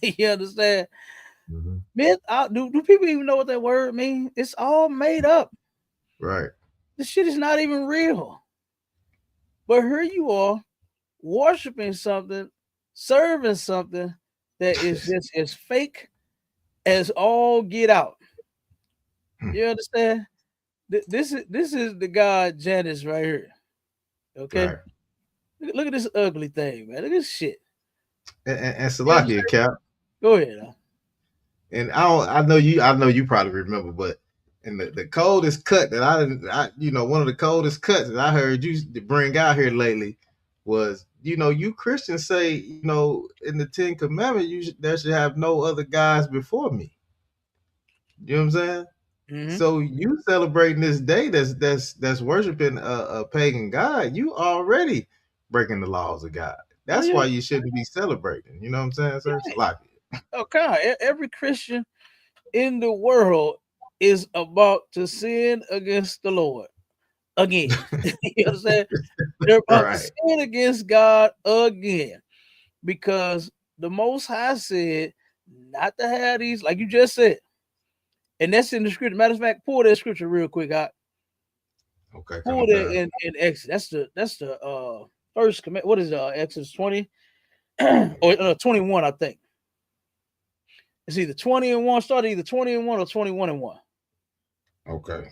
A: You understand?
B: Mm-hmm.
A: Do people even know what that word means? It's all made up.
B: Right.
A: This shit is not even real. But here you are worshiping something, serving something that is just as fake as all get out. You understand? This is the god Janus right here. Okay.
B: Right.
A: Look at this ugly thing, man. Look at this shit.
B: And Salakia, Cap.
A: Go ahead.
B: And I know you probably remember, but and the coldest cut that one of the coldest cuts that I heard you bring out here lately was, you Christians say, in the 10 Commandments, there should have no other gods before me. You know what I'm saying?
A: Mm-hmm.
B: So you celebrating this day that's worshiping a pagan god, you already breaking the laws of God. That's why you shouldn't be celebrating. You know what I'm saying, sir?
A: Yeah. Okay. Every Christian in the world is about to sin against the Lord again. You understand? They're about to sin against God again, because the Most High said not to have these, like you just said, and that's in the scripture. Matter of fact, pull that scripture real quick out.
B: Okay.
A: Pull that in Exodus. That's the first command. What is Exodus 20 or 21? I think it's either 20 and 1. Start either 20 and 1 or 21 and 1.
B: Okay.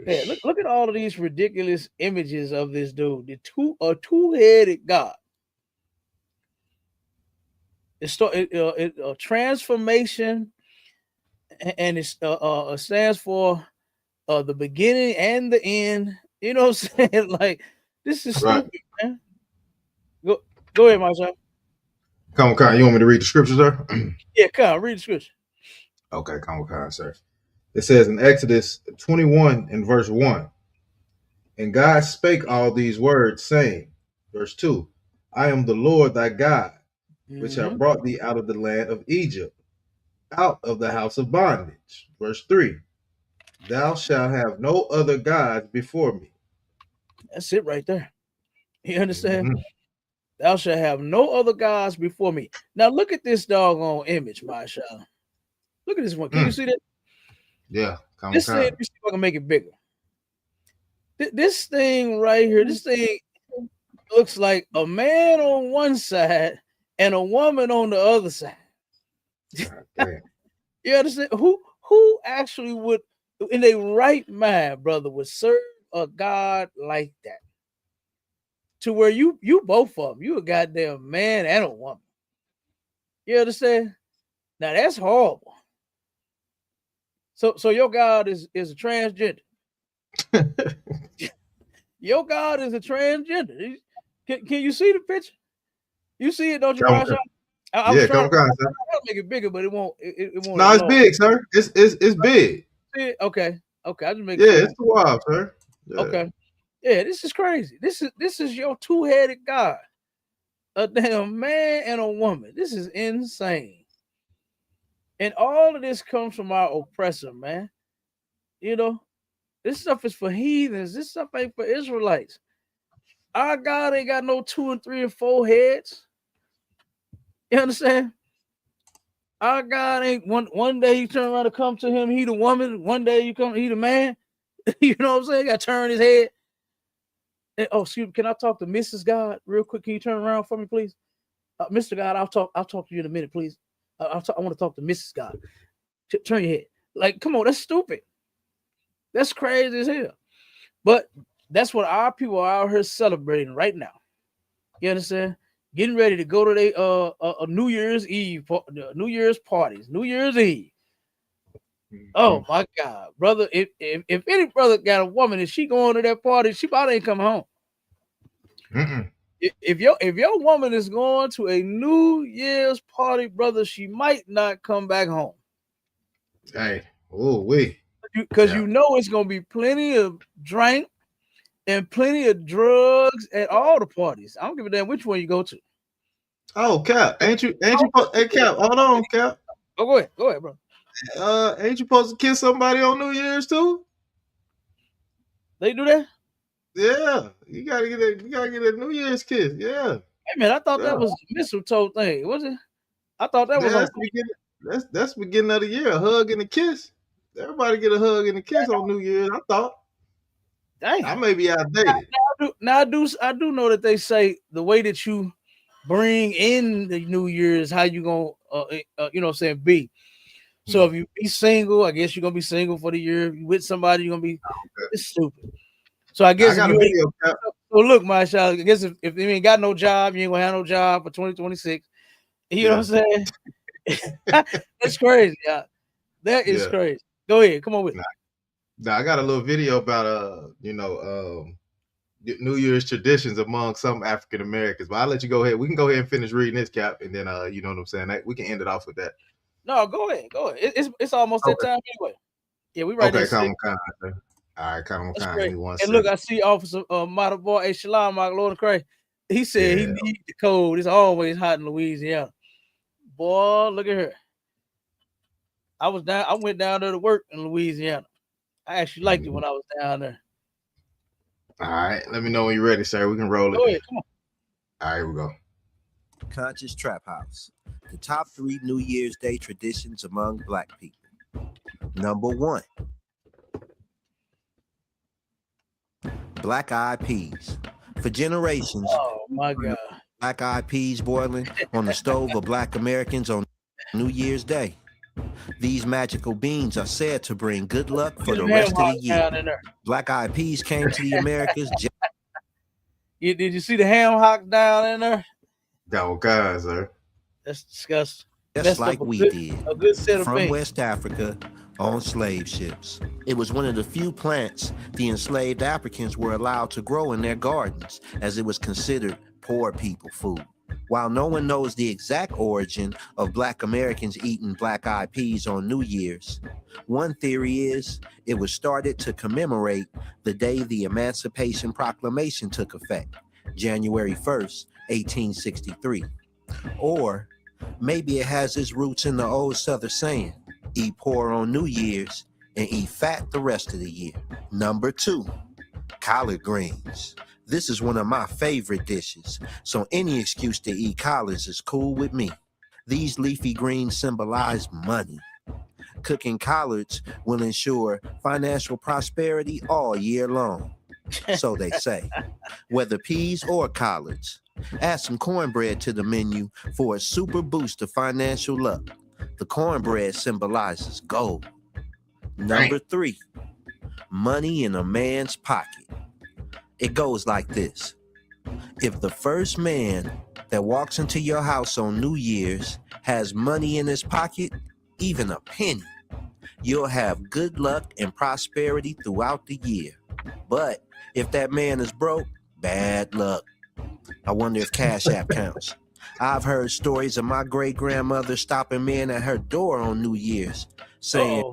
A: Yeah, look at all of these ridiculous images of this dude. A two-headed God. It's a transformation, and it stands for the beginning and the end. You know what I'm saying? Like, this is stupid, man. Go ahead, my son.
B: Come on, you want me to read the scripture, sir?
A: Yeah, come read the scripture.
B: Okay, come on, sir. It says in Exodus 21 and verse 1, and God spake all these words, saying, verse 2, I am the Lord thy God, which have brought thee out of the land of Egypt, out of the house of bondage. Verse 3, thou shalt have no other gods before me.
A: That's it right there. You understand? Mm-hmm. Thou shalt have no other gods before me. Now look at this doggone image, Masha. Look at this one. Can you see that?
B: Yeah.
A: This thing, let me see if I can make it bigger. This thing right here, this thing looks like a man on one side and a woman on the other side. You understand? Who actually would, in a right mind, brother, would serve a God like that? To where you both of them, you a goddamn man and a woman. You understand? Now that's horrible. So your God is a transgender. Your God is a transgender. Can you see the picture? You see it, don't you, Rasha? I was trying to make it bigger, but it won't. It won't.
B: No, it's big, sir. It's big.
A: Okay. I just make.
B: Yeah, it's too wild, sir.
A: Yeah. Okay. Yeah, this is crazy. This is your two-headed God, a damn man and a woman. This is insane. And all of this comes from our oppressor, man. You know, this stuff is for heathens. This stuff ain't for Israelites. Our God ain't got no 2 and 3 and 4 heads. You understand? Our God ain't one day you turn around to come to him, he the woman. One day you come, he the man. You know what I'm saying? Got to turn his head. And, excuse me, can I talk to Mrs. God real quick? Can you turn around for me, please? Mr. God, I'll talk to you in a minute, please. I want to talk to Mrs. God. Turn your head. Like, come on, that's stupid. That's crazy as hell. But that's what our people are out here celebrating right now. You understand? Getting ready to go to a New Year's Eve, New Year's parties, New Year's Eve. Oh my God, brother! If any brother got a woman and she going to that party, she probably ain't coming home. If your woman is going to a New Year's party, brother, she might not come back home.
B: Hey, because
A: you know it's gonna be plenty of drink and plenty of drugs at all the parties. I don't give a damn which one you go to.
B: Oh, Cap, ain't you? Hey, Cap, hold on, Cap.
A: Oh, go ahead, bro.
B: Ain't you supposed to kiss somebody on New Year's too?
A: They do that?
B: Yeah, you gotta get a New Year's kiss. Yeah,
A: Hey man, I thought
B: yeah.
A: that was a mistletoe thing. Was it? I thought that was
B: That's that's beginning of the year. A hug and a kiss. Everybody get a hug and a kiss on New Year's. I thought.
A: dang.
B: I may be outdated.
A: I do know that they say the way that you bring in the New Year is how you gonna you know what I'm saying, be. So if you be single, I guess you're gonna be single for the year. If you with somebody, you're gonna be it's stupid. So I guess
B: I got a video. Cap.
A: so look, my child, I guess if you ain't got no job, you ain't gonna have no job for 2026. You know what I'm saying? That's crazy. Yeah. That is crazy. Go ahead, come on with it.
B: Now I got a little video about New Year's traditions among some African Americans. But I'll let you go ahead. We can go ahead and finish reading this, Cap, and then you know what I'm saying. We can end it off with that.
A: No, go ahead. It's almost that time anyway. Yeah, we right there.
B: Okay, all right, come on.
A: And look, I see Officer Model Boy, hey, Shalom, my Lord of Christ. He said he needs the code. It's always hot in Louisiana. Boy, look at her. I went down there to work in Louisiana. I actually liked it when I was down there.
B: All right, let me know when you're ready, sir. We can roll it.
A: Go ahead, come on.
B: All right, here we go.
E: Conscious Trap House. The top 3 New Year's Day traditions among Black people. Number 1. Black eyed peas. For generations,
A: oh my God,
E: black eyed peas boiling on the stove of Black Americans on New Year's Day. These magical beans are said to bring good luck for the rest of the year. Black eyed peas came to the Americas.
A: Did you see the ham hock down in there?
B: Oh God, sir.
A: That's disgusting.
E: Just like we did.
A: A good set of
E: from
A: beans.
E: West Africa on slave ships. It was one of the few plants the enslaved Africans were allowed to grow in their gardens, as it was considered poor people food. While no one knows the exact origin of Black Americans eating black-eyed peas on New Year's, one theory is it was started to commemorate the day the Emancipation Proclamation took effect, January 1st, 1863. Or maybe it has its roots in the old Southern saying, eat poor on New Year's and eat fat the rest of the year. Number 2, collard greens. This is one of my favorite dishes, so any excuse to eat collards is cool with me. These leafy greens symbolize money. Cooking collards will ensure financial prosperity all year long, so they say. Whether peas or collards, add some cornbread to the menu for a super boost of financial luck. The cornbread symbolizes gold. Number 3, money in a man's pocket. It goes like this. If the first man that walks into your house on New Year's has money in his pocket, even a penny, you'll have good luck and prosperity throughout the year. But if that man is broke, bad luck. I wonder if Cash App counts. I've heard stories of my great-grandmother stopping men at her door on New Year's, saying,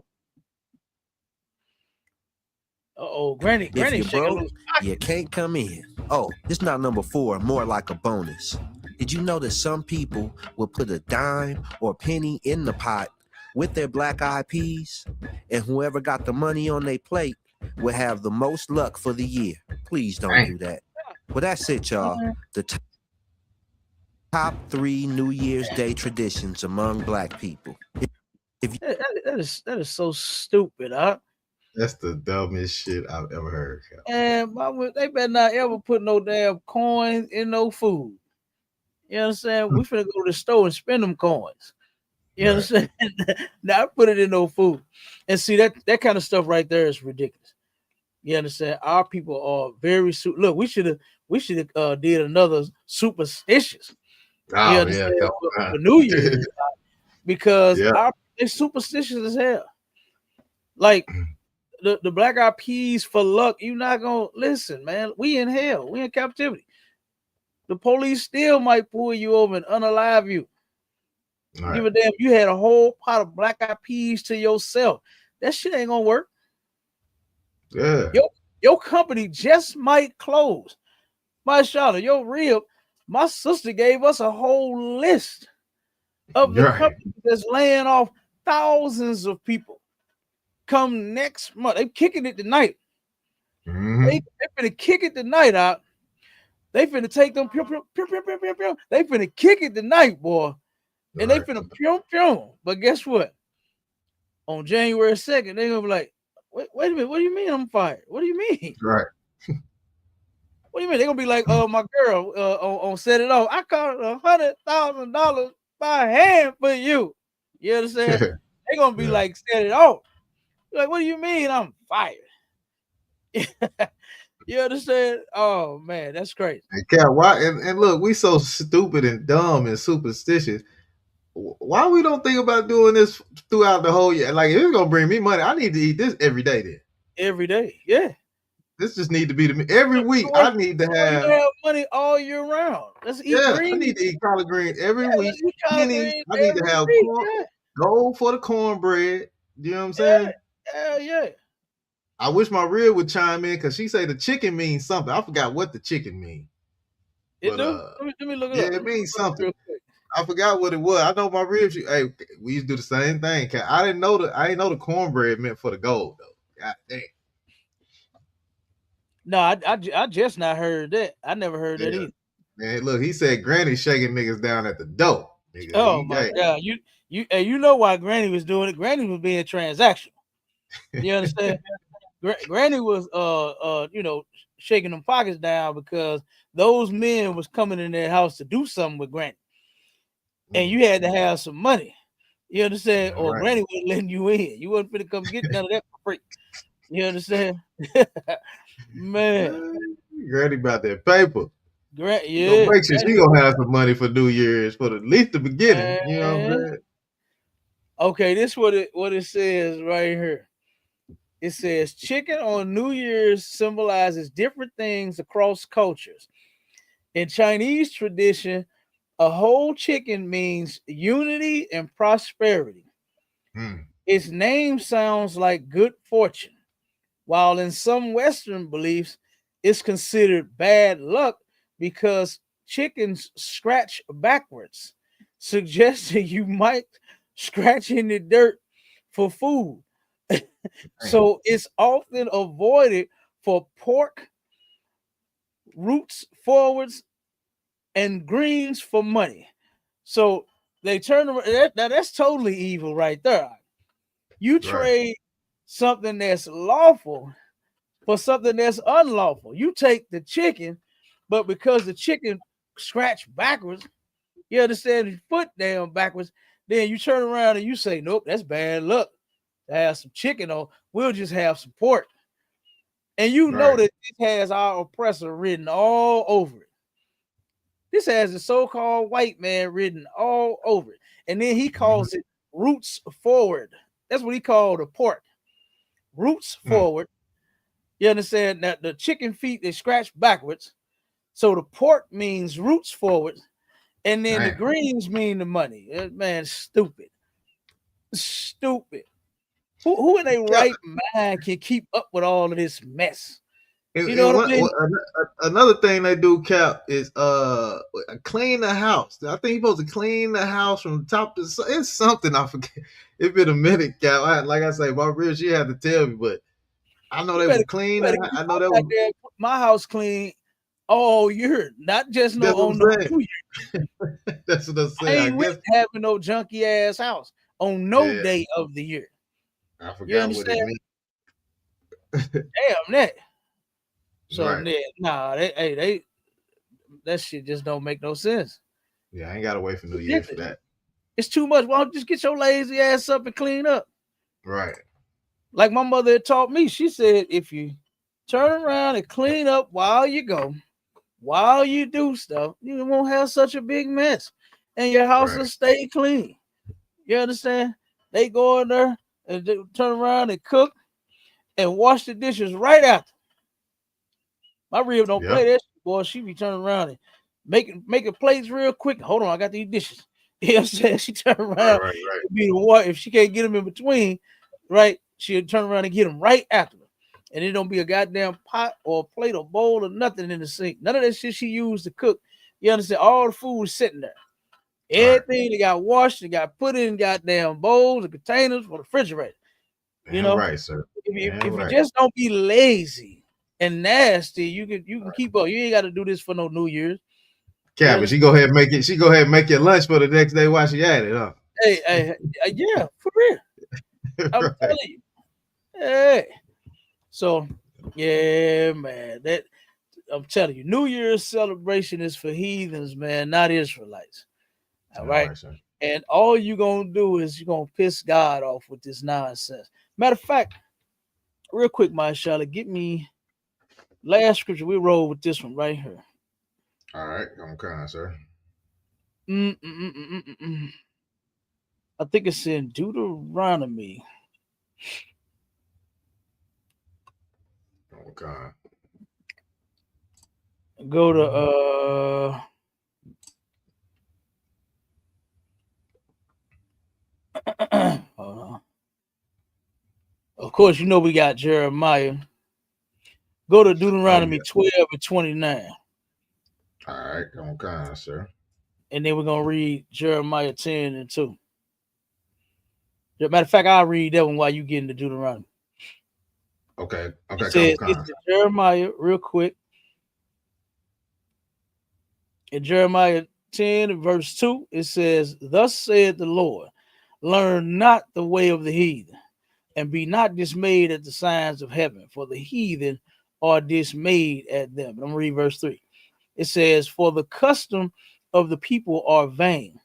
A: Granny,
E: if you're broke, you can't come in. Oh, it's not number 4, more like a bonus. Did you know that some people will put a dime or penny in the pot with their black-eyed peas? And whoever got the money on their plate will have the most luck for the year. Please don't do that. Well, that's it, y'all. The top 3 New Year's Day traditions among Black people.
A: That is so stupid, huh?
B: That's the dumbest shit I've ever heard.
A: And they better not ever put no damn coins in no food. You understand? We finna go to the store and spend them coins. You understand? Not put it in no food. And see that kind of stuff right there is ridiculous. You understand? Our people are very look. We should have did another superstitious.
B: Oh,
A: for New Year's because they're superstitious as hell. Like the black-eyed peas for luck. You're not gonna listen, man. We in hell. We in captivity. The police still might pull you over and unalive you. Right. Give a damn. You had a whole pot of black-eyed peas to yourself. That shit ain't gonna work.
B: Yeah.
A: Your company just might close. My Charlotte, your rib. My sister gave us a whole list of the
B: Right.
A: companies that's laying off thousands of people. Come next month, they kicking it tonight.
B: Mm-hmm.
A: They finna kick it tonight out. They finna take them. Pew, pew, pew, pew, pew, pew, pew. They finna kick it tonight, boy, and they
B: Right.
A: finna pew pew. But guess what? On January 2nd, they gonna be like, wait a minute. What do you mean I'm fired? What do you mean?
B: Right.
A: What do you mean? They're gonna be like, my girl on Set It Off. I caught $100,000 by hand for you. You understand? They're gonna be
B: Yeah.
A: like, Set It Off. You're like, what do you mean I'm fired? You understand? Oh man, that's crazy.
B: And Cat, why? And look, we so stupid and dumb and superstitious. Why we don't think about doing this throughout the whole year? Like, if it's gonna bring me money, I need to eat this every day. Then
A: Every day, yeah.
B: this just need to be every week.
A: So
B: I need to
A: you
B: have.
A: have money all year round. Let's eat
B: Yeah, I
A: green.
B: need to eat collard greens every
A: Yeah, let's
B: week.
A: eat collard
B: Pennies.
A: greens
B: I need to
A: every
B: have
A: week.
B: corn.
A: Yeah,
B: Go for the cornbread. You know what I'm
A: yeah,
B: saying?
A: yeah.
B: I wish my rib would chime in because she say the chicken means something. I forgot what the chicken means.
A: It
B: But
A: do. Let me look it
B: yeah,
A: up.
B: it means something.
A: Real quick.
B: I forgot what it was. I know my ribs. Hey, we used to do the same thing. I didn't know the cornbread meant for the gold though. God damn.
A: No, I just not heard that. I never heard that
B: Yeah.
A: either.
B: Man, look, he said Granny shaking niggas down at the door. Nigga,
A: Oh my God, you know why Granny was doing it? Granny was being transactional. You understand? Granny was shaking them pockets down because those men was coming in their house to do something with Granny, and you had to have some money. You understand?
B: Yeah,
A: Or
B: right.
A: Granny wasn't letting you in. You wasn't finna come get none of that for free. You understand? Man,
B: Granny about that paper. Gonna
A: yeah,
B: make sure she gonna have some money for New Year's for at least the beginning. You know what I'm
A: man.
B: saying?
A: Okay, this what it says right here. It says chicken on New Year's symbolizes different things across cultures. In Chinese tradition, a whole chicken means unity and prosperity. Its name sounds like good fortune, while in some Western beliefs, it's considered bad luck because chickens scratch backwards, suggesting you might scratch in the dirt for food. So it's often avoided for pork, roots forwards, and greens for money. So they turn around. Now that's totally evil right there. You trade something that's lawful for something that's unlawful. You take the chicken, but because the chicken scratched backwards, you understand, his foot down backwards, then you turn around and you say, nope, that's bad luck. To have some chicken on, we'll just have some pork. And you know that this has our oppressor written all over it. This has the so-called white man written all over it. And then he calls it roots forward. That's what he called the pork. Roots forward. You understand that the chicken feet they scratch backwards. So the pork means roots forward. And then the greens mean the money. That man's stupid. Stupid. Who in their right mind can keep up with all of this mess? You know what I mean?
B: Another thing they do, Cap, is clean the house. I think you're supposed to clean the house from the top to it's something I forget. It's been a minute, Cap. Like I say, my real she had to tell me, but I know they were clean. I know that was
A: my house clean all year, not just on no New Year.
B: That's what I'm saying.
A: I ain't with having no junky ass house on no day of the year.
B: I forgot what it means.
A: Damn that. So they that shit just don't make no sense.
B: Yeah, I ain't gotta wait for New Year for that.
A: It's too much. Why don't you just get your lazy ass up and clean up?
B: Right.
A: Like my mother had taught me. She said, if you turn around and clean up while you go, while you do stuff, you won't have such a big mess. And your house will stay clean. You understand? They go in there and they turn around and cook and wash the dishes right after. My rib don't play that shit, boy. She be turning around and making plates real quick. Hold on, I got these dishes. You know what I'm saying? She turn around. Be the water. If she can't get them in between, right? She'll turn around and get them right after. and it don't be a goddamn pot or a plate or bowl or nothing in the sink. None of that shit she used to cook. You understand? All the food is sitting there. Everything that got washed, it got put in goddamn bowls and containers for the refrigerator. You know,
B: right, sir.
A: if you just don't be lazy and nasty, you can keep up. You ain't got to do this for no New Year's.
B: Cap, but she go ahead and make it. She go ahead and make your lunch for the next day while she at it, huh?
A: Hey, yeah, for real. I'm telling you. Hey. So, yeah, man. That I'm telling you, New Year's celebration is for heathens, man, not Israelites. All right. And all you're gonna do is you're gonna piss God off with this nonsense. Matter of fact, real quick, my Charlotte, get me last scripture. We roll with this one right here.
B: All right, I'm kind, sir.
A: I think it's in Deuteronomy.
B: Okay.
A: Go to hold on. Of course, you know we got Jeremiah. Go to Deuteronomy 12 and 29.
B: All right, I'm kind, sir.
A: And then we're gonna read Jeremiah 10 and 2. Matter of fact, I'll read that one while you get into Deuteronomy.
B: Okay.
A: It says, it's Jeremiah, real quick. In Jeremiah 10 and verse 2, it says, thus said the Lord, learn not the way of the heathen, and be not dismayed at the signs of heaven, for the heathen are dismayed at them. I'm going to read verse 3. It says, for the custom of the people are vain.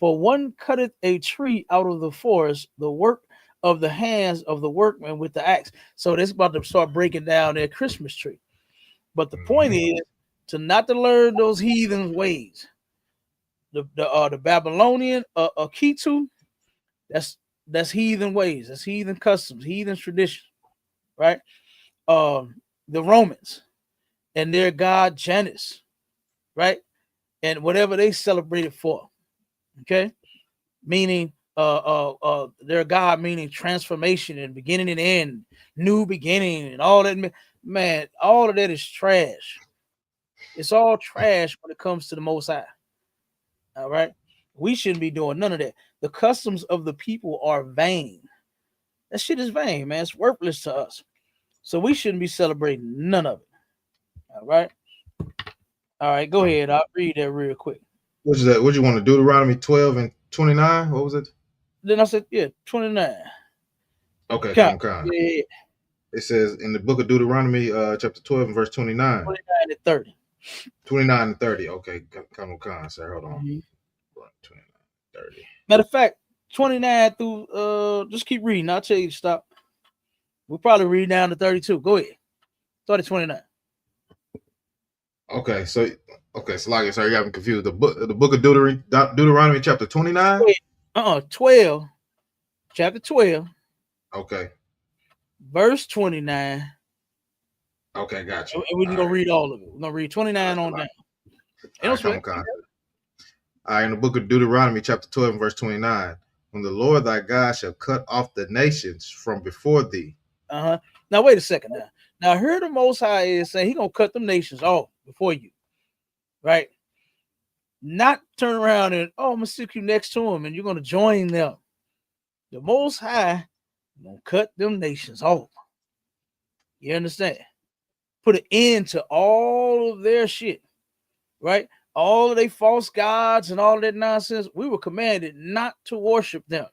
A: For one cutteth a tree out of the forest, the work of the hands of the workman with the axe. So that's about to start breaking down their Christmas tree. But the point is to not to learn those heathen ways. The Babylonian Akitu, that's heathen ways, that's heathen customs, heathen tradition, right? The Romans and their god Janus, right? And whatever they celebrated for, okay, meaning their god meaning transformation and beginning and end, new beginning and all that. Man, all of that is trash. It's all trash when it comes to the Most High. All right, we shouldn't be doing none of that. The customs of the people are vain. That shit is vain, man. It's worthless to us. So we shouldn't be celebrating none of it. All right. All right, go ahead. I'll read that real quick.
B: What is that? What you want to Deuteronomy 12 and 29? What was it?
A: Then I said, yeah, 29.
B: Okay,
A: Count.
B: come.
A: Yeah.
B: It says in the book of Deuteronomy, chapter 12 and verse 29.
A: 29 and 30.
B: 29 and 30. Okay, come on, sir. Hold on.
A: 29,
B: 30.
A: Matter of fact, 29 through just keep reading. I'll tell you to stop. We'll probably read down to 32. Go ahead. Start at 29.
B: Okay, so like I said, you got me confused. The book of Deuteronomy chapter 29.
A: 12. Chapter 12.
B: Okay.
A: Verse 29.
B: Okay, gotcha.
A: And we're gonna read all of it. We're gonna read 29 on down.
B: All right, in the book of Deuteronomy, chapter 12, and verse 29. When the Lord thy God shall cut off the nations from before thee.
A: Now wait a second. Now here the Most High is saying He gonna cut them nations off before you, right? Not turn around and I'm gonna stick you next to Him and you're gonna join them. The Most High gonna cut them nations off. You understand? Put an end to all of their shit, right? All of their false gods and all of that nonsense. We were commanded not to worship them.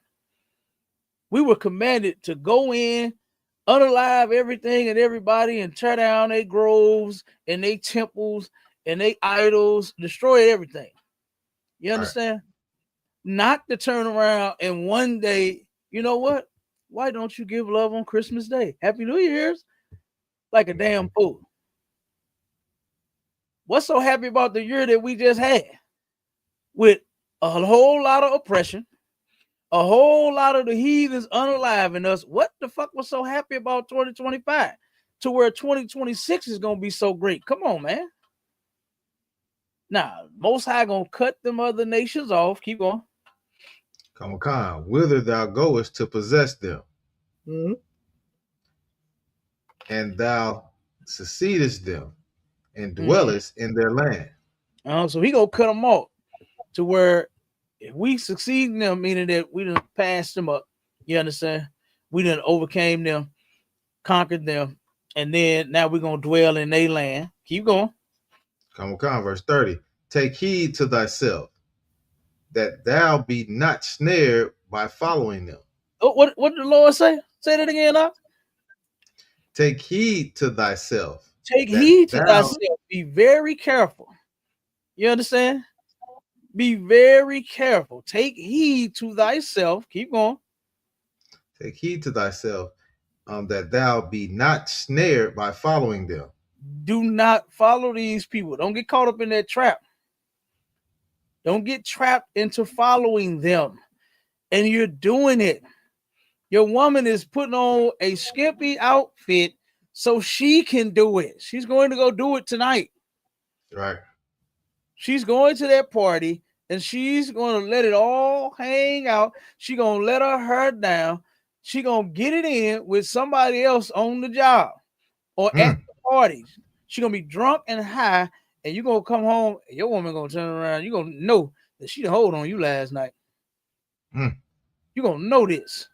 A: We were commanded to go in, unalive everything and everybody, and tear down their groves and their temples and their idols, destroy everything. You understand? Right. Not to turn around and one day, you know what? Why don't you give love on Christmas Day? Happy New Year's. Like a damn fool. What's so happy about the year that we just had? With a whole lot of oppression, a whole lot of the heathens unaliving us. What the fuck was so happy about 2025 to where 2026 is going to be so great? Come on, man. Now, Most High going to cut them other nations off. Keep going.
B: Come on, whither thou goest to possess them.
A: Mm-hmm.
B: and thou succeedest them, and dwellest in their land.
A: So he gonna cut them off to where if we succeed in them, meaning that we done passed them up. You understand? We done overcame them, conquered them, and then now we're gonna dwell in their land. Keep going.
B: Come on, verse 30. Take heed to thyself, that thou be not snared by following them.
A: Oh, what did the Lord say? Say that again, now.
B: Take heed to thyself.
A: Take
B: that
A: heed to
B: thou,
A: thyself. Be very careful. You understand? Be very careful. Take heed to thyself. Keep going.
B: Take heed to thyself, that thou be not snared by following them.
A: Do not follow these people. Don't get caught up in that trap. Don't get trapped into following them. And you're doing it. Your woman is putting on a skimpy outfit so she can do it. She's going to go do it tonight.
B: Right.
A: She's going to that party and she's going to let it all hang out. She's going to let her hair down. She's going to get it in with somebody else on the job or at the parties. She's going to be drunk and high, and you're going to come home and your woman going to turn around. You're going to know that she done hold on you last night. You're going to know this.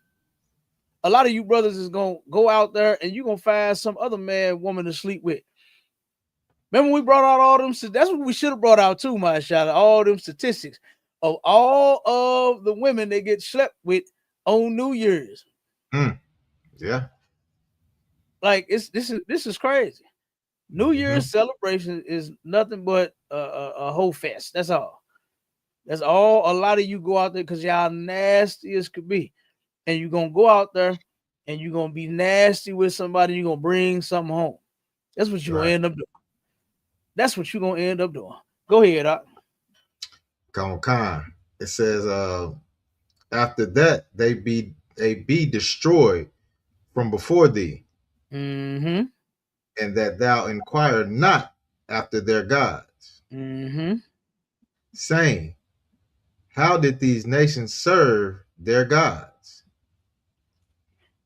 A: A lot of you brothers is going to go out there and you're going to find some other man, woman to sleep with. Remember we brought out all them, that's what we should have brought out too, my shot, all them statistics of all of the women that get slept with on New Year's.
B: Yeah.
A: Like this is crazy. New Year's celebration is nothing but a whole fest. That's all. That's all. A lot of you go out there because y'all nasty as could be. And you're going to go out there and you're going to be nasty with somebody. You're going to bring something home. That's what you're going to end up doing. That's what you're going to end up doing. Go ahead, Doc.
B: Come on. It says, after that, they be destroyed from before thee. And that thou inquire not after their gods. Saying, how did these nations serve their gods?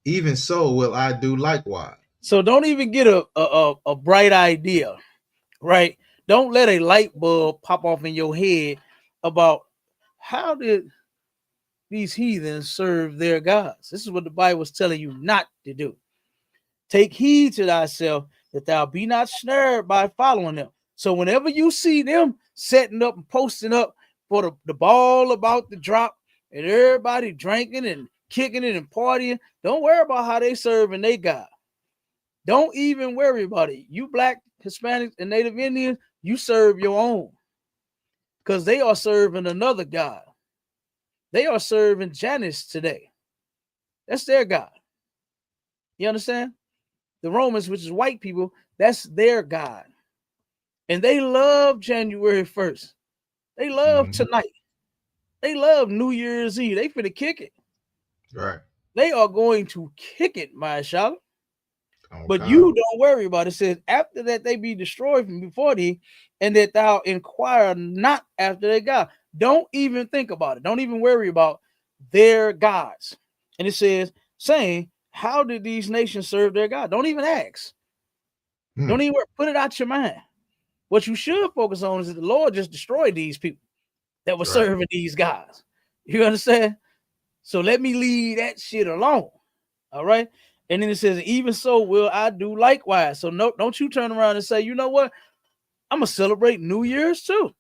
B: Even so will I do likewise.
A: So don't even get a bright idea, right? Don't let a light bulb pop off in your head about how did these heathens serve their gods. This is what the Bible is telling you not to do. Take heed to thyself that thou be not snared by following them. So whenever you see them setting up and posting up for the ball about to drop and everybody drinking and kicking it and partying, don't worry about how they serving their God. Don't even worry about it. You black, Hispanics, and Native Indians, you serve your own because they are serving another God. They are serving Janus today. That's their God. You understand? The Romans, which is white people, that's their God. And they love January 1st. They love tonight. They love New Year's Eve. They finna kick it.
B: Right.
A: They are going to kick it, my child. But you don't worry about it. It says, after that they be destroyed from before thee, and that thou inquire not after their God. Don't even think about it. Don't even worry about their gods. And it says, saying, how did these nations serve their God? Don't even ask. Don't even put it out your mind. What you should focus on is that the Lord just destroyed these people that were serving these gods. You understand? So let me leave that shit alone. All right. And then it says, even so will I do likewise. So no, don't you turn around and say, you know what? I'm gonna celebrate New Year's too.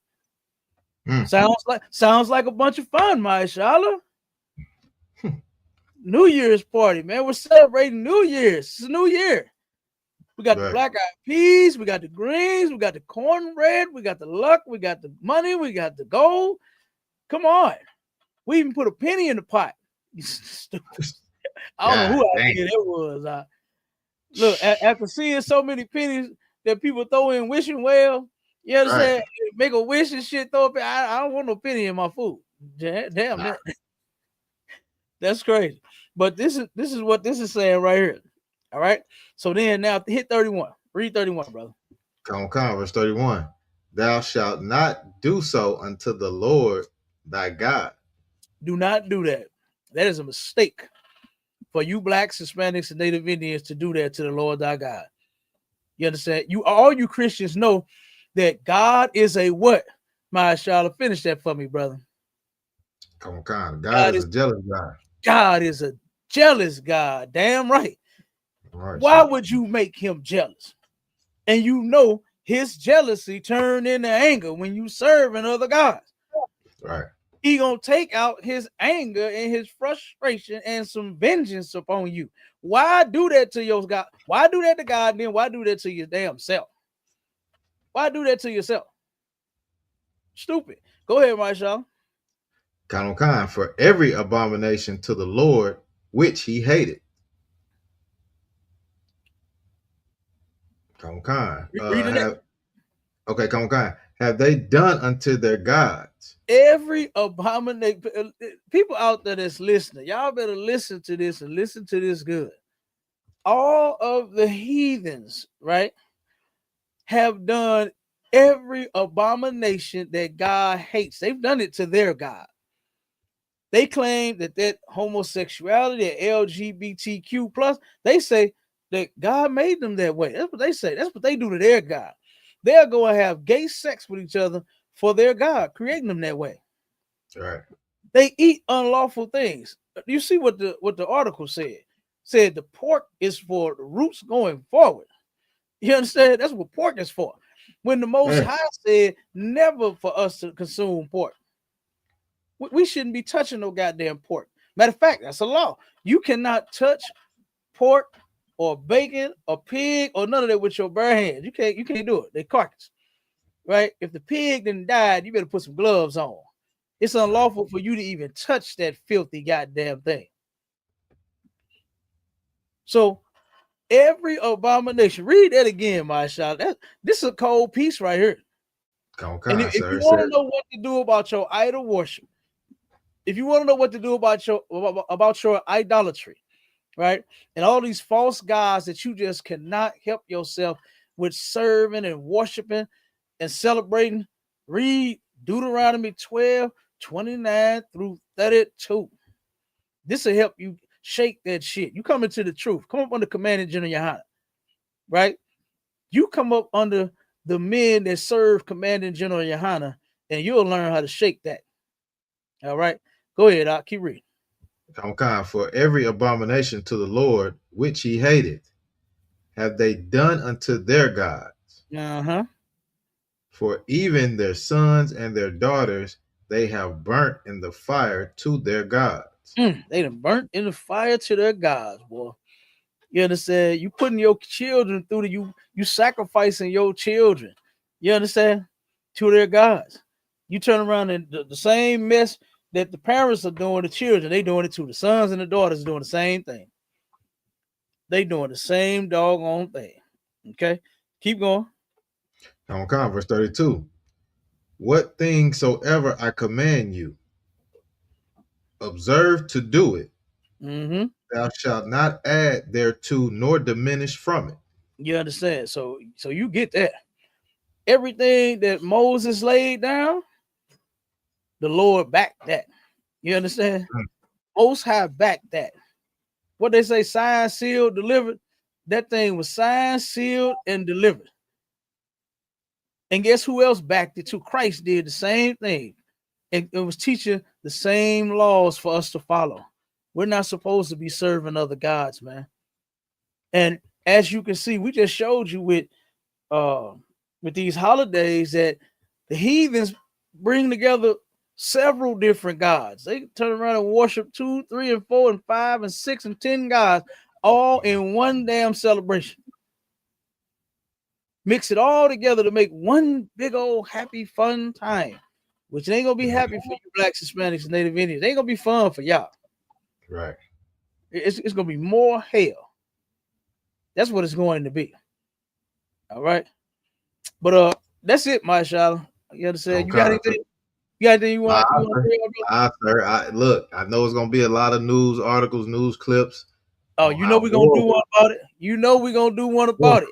A: Sounds like a bunch of fun, my Shala. New Year's party, man. We're celebrating New Year's. It's a new year. We got the black eyed peas, we got the greens, we got the cornbread, we got the luck, we got the money, we got the gold. Come on. We even put a penny in the pot. Stupid. I don't know who idea that was. Look, after seeing so many pennies that people throw in wishing well, you understand? Make a wish and shit, throw up. I don't want no penny in my food. Damn that. That's crazy. But this is what this is saying right here. All right. So then now hit 31. Read 31, brother.
B: Come on, verse 31. Thou shalt not do so unto the Lord thy God.
A: Do not do that. That is a mistake. for you blacks, Hispanics, and Native Indians to do that to the Lord thy God. You understand? All you Christians know that God is a what? My Charlotte, finish that for me, brother.
B: Come on, God is a jealous God.
A: God is a jealous God. Damn right.
B: Right,
A: Why
B: shit.
A: would you make him jealous? And you know his jealousy turned into anger when you serving other gods.
B: Right.
A: He gonna take out his anger and his frustration and some vengeance upon you. Why do that to your God? Why do that to God? Then why do that to your damn self? Why do that to yourself? Stupid. Go ahead, Marshall.
B: Come on, for every abomination to the Lord which he hated. Come on.
A: Read it.
B: Come on. Have they done unto their gods?
A: Every abomination. People out there that's listening, y'all better listen to this and listen to this good. All of the heathens, right, have done every abomination that God hates. They've done it to their God. They claim that homosexuality, that LGBTQ plus, they say that God made them that way. That's what they say. That's what they do to their God. They're going to have gay sex with each other for their God, creating them that way.
B: Right.
A: They eat unlawful things. You see what the article said? Said the pork is for the roots going forward. You understand? That's what pork is for. When the Most High said never for us to consume pork. We shouldn't be touching no goddamn pork. Matter of fact, that's a law. You cannot touch pork or bacon or pig or none of that with your bare hands. You can't do it. They carcass. Right? If the pig didn't die, you better put some gloves on. It's unlawful for you to even touch that filthy goddamn thing. So every abomination, read that again, my child. This is a cold piece right here. And if you want to know what to do about your idol worship, if you want to know what to do about your idolatry, right, and all these false gods that you just cannot help yourself with serving and worshiping and celebrating, read Deuteronomy 12:29 through 32. This will help you shake that shit. You come into the truth. Come up under Commanding General Yohana, right? You come up under the men that serve Commanding General Yohana, and you'll learn how to shake that. All right? Go ahead, I'll keep reading.
B: Come on, for every abomination to the Lord which he hated, have they done unto their gods.
A: Uh-huh.
B: For even their sons and their daughters they have burnt in the fire to their gods.
A: They done burnt in the fire to their gods, boy. You understand? You putting your children through you sacrificing your children. You understand? To their gods. You turn around and the same mess that the parents are doing to children, they doing it to the sons and the daughters doing the same thing. They doing the same doggone thing. Okay, keep going.
B: Come on, verse 32. What thing soever I command you, observe to do it.
A: Mm-hmm.
B: Thou shalt not add thereto nor diminish from it.
A: You understand? So you get that. Everything that Moses laid down, the Lord backed that. You understand? Most High backed that. What they say, signed, sealed, delivered. That thing was signed, sealed, and delivered. And guess who else backed it too? Christ did the same thing. It was teaching the same laws for us to follow. We're not supposed to be serving other gods, man. And as you can see, we just showed you with these holidays that the heathens bring together several different gods. They turn around and worship 2, 3, and 4, and 5, and 6, and 10 gods all in one damn celebration. Mix it all together to make one big old happy fun time, which ain't gonna be happy for you blacks, Hispanics, and Native Indians. It ain't gonna be fun for y'all.
B: Right.
A: It's gonna be more hell. That's what it's going to be. All right. But that's it, my Shala. You understand? You got anything? You got anything you want?
B: Sir. Look, I know it's gonna be a lot of news articles, news clips.
A: Oh, you know we're gonna do one about it. You know we're gonna do one about it.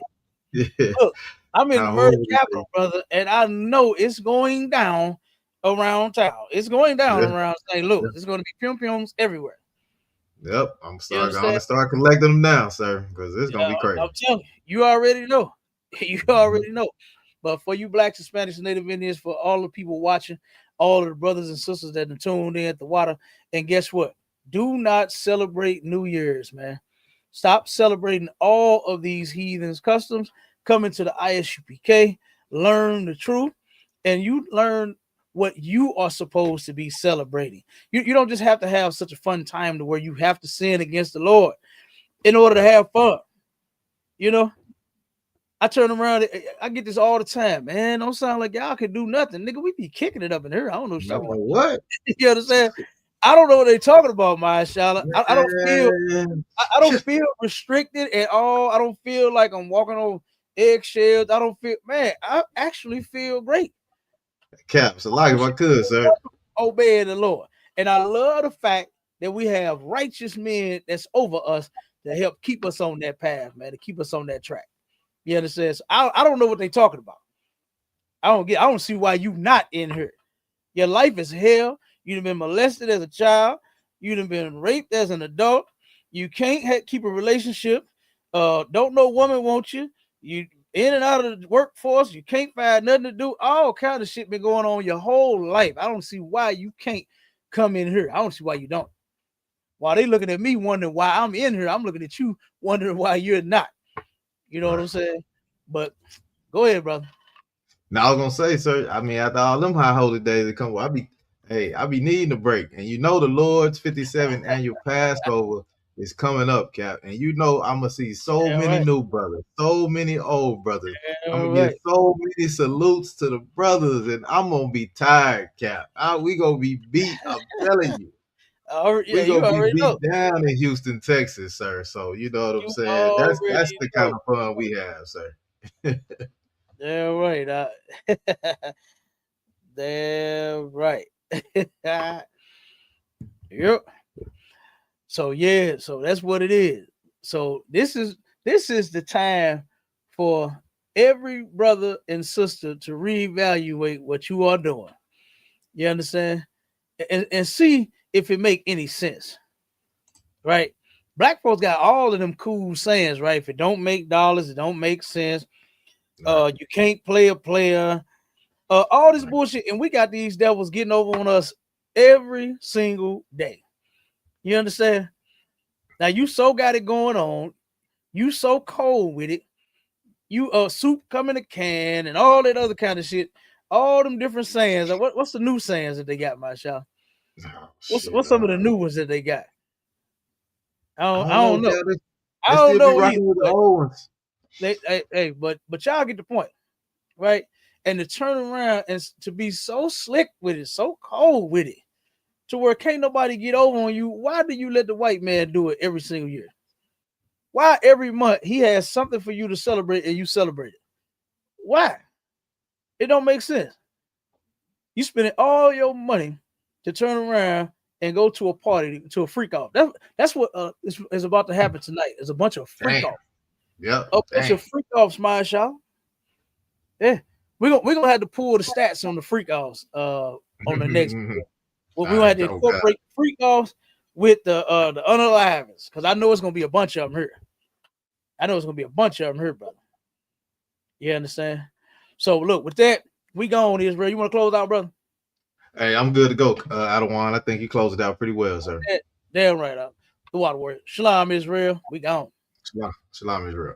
B: Yeah.
A: Look, I'm in the murder capital, brother, and I know it's going down around town. It's going down around St. Louis. It's going to be pium-piums everywhere.
B: Yep, I'm
A: You
B: going to start collecting them now, sir, because it's gonna be crazy.
A: I'm telling you, you already know. You already know. But for you Blacks, Hispanics, Native Indians, for all the people watching, all of the brothers and sisters that are tuned in at the water, and guess what? Do not celebrate New Year's, man. Stop celebrating all of these heathens customs. Come into the ISUPK, learn the truth, and you learn what you are supposed to be celebrating. You don't just have to have such a fun time to where you have to sin against the Lord in order to have fun. You know, I turn around, I get this all the time, man. Don't sound like y'all can do nothing, nigga. We be kicking it up in here. I don't know what you're talking about.
B: What?
A: You understand? I don't know what they're talking about, Mashallah. I don't feel I don't feel restricted at all. I don't feel like I'm walking on eggshells. I don't feel, man, I actually feel great.
B: Caps, I like if I could, sir.
A: Obeying the Lord. And I love the fact that we have righteous men that's over us to help keep us on that path, man, to keep us on that track. You understand? So I don't know what they're talking about. I don't see why you not in here. Your life is hell. You've been molested as a child. You've been raped as an adult. You can't keep a relationship. Don't know woman want you. You in and out of the workforce. You can't find nothing to do. All kind of shit been going on your whole life. I don't see why you can't come in here. I don't see why you don't. While they looking at me wondering why I'm in here, I'm looking at you wondering why you're not. You know what I'm saying? But go ahead, brother.
B: Now I was gonna say, sir. I mean, after all them high holy days that come, I be needing a break, and you know the Lord's 57th annual Passover is coming up, Cap, and you know I'm gonna see so many new brothers, so many old brothers. I'm gonna get so many salutes to the brothers, and I'm gonna be tired, Cap. We gonna be beat. I'm telling you. We gonna be beat down in Houston, Texas, sir. So you know what I'm saying. That's the kind of fun we have, sir.
A: Damn right. Damn right. Yep. So that's what it is. So this is the time for every brother and sister to reevaluate what you are doing. You understand? And see if it make any sense. Right? Black folks got all of them cool sayings, right? If it don't make dollars, it don't make sense. You can't play a player. All this bullshit, and we got these devils getting over on us every single day. You understand? Now you so got it going on. You so cold with it. You soup come in a can and all that other kind of shit. All them different sayings. What's the new sayings that they got, my child? What's some of the new ones that they got? I don't know. I don't know either.
B: With the old ones.
A: But y'all get the point, right? And to turn around and to be so slick with it, so cold with it, to where can't nobody get over on you. Why do you let the white man do it every single year? Why every month he has something for you to celebrate and you celebrate it? Why? It don't make sense. You spending all your money to turn around and go to a party, to a freak off. That's what is about to happen tonight. There's a bunch of freak off.
B: Yeah.
A: A bunch of freak offs, my y'all. Yeah. We're gonna have to pull the stats on the freak offs on the next video. Well, we're gonna have to incorporate freak offs with the unaliveds, because I know it's gonna be a bunch of them here. Brother. You understand? So look, with that, we gone, Israel. You want to close out, brother?
B: Hey, I'm good to go. Adawan, I think you closed it out pretty well, sir.
A: Damn right. The water word. Shalom, Israel. We gone.
B: Shalom, Israel.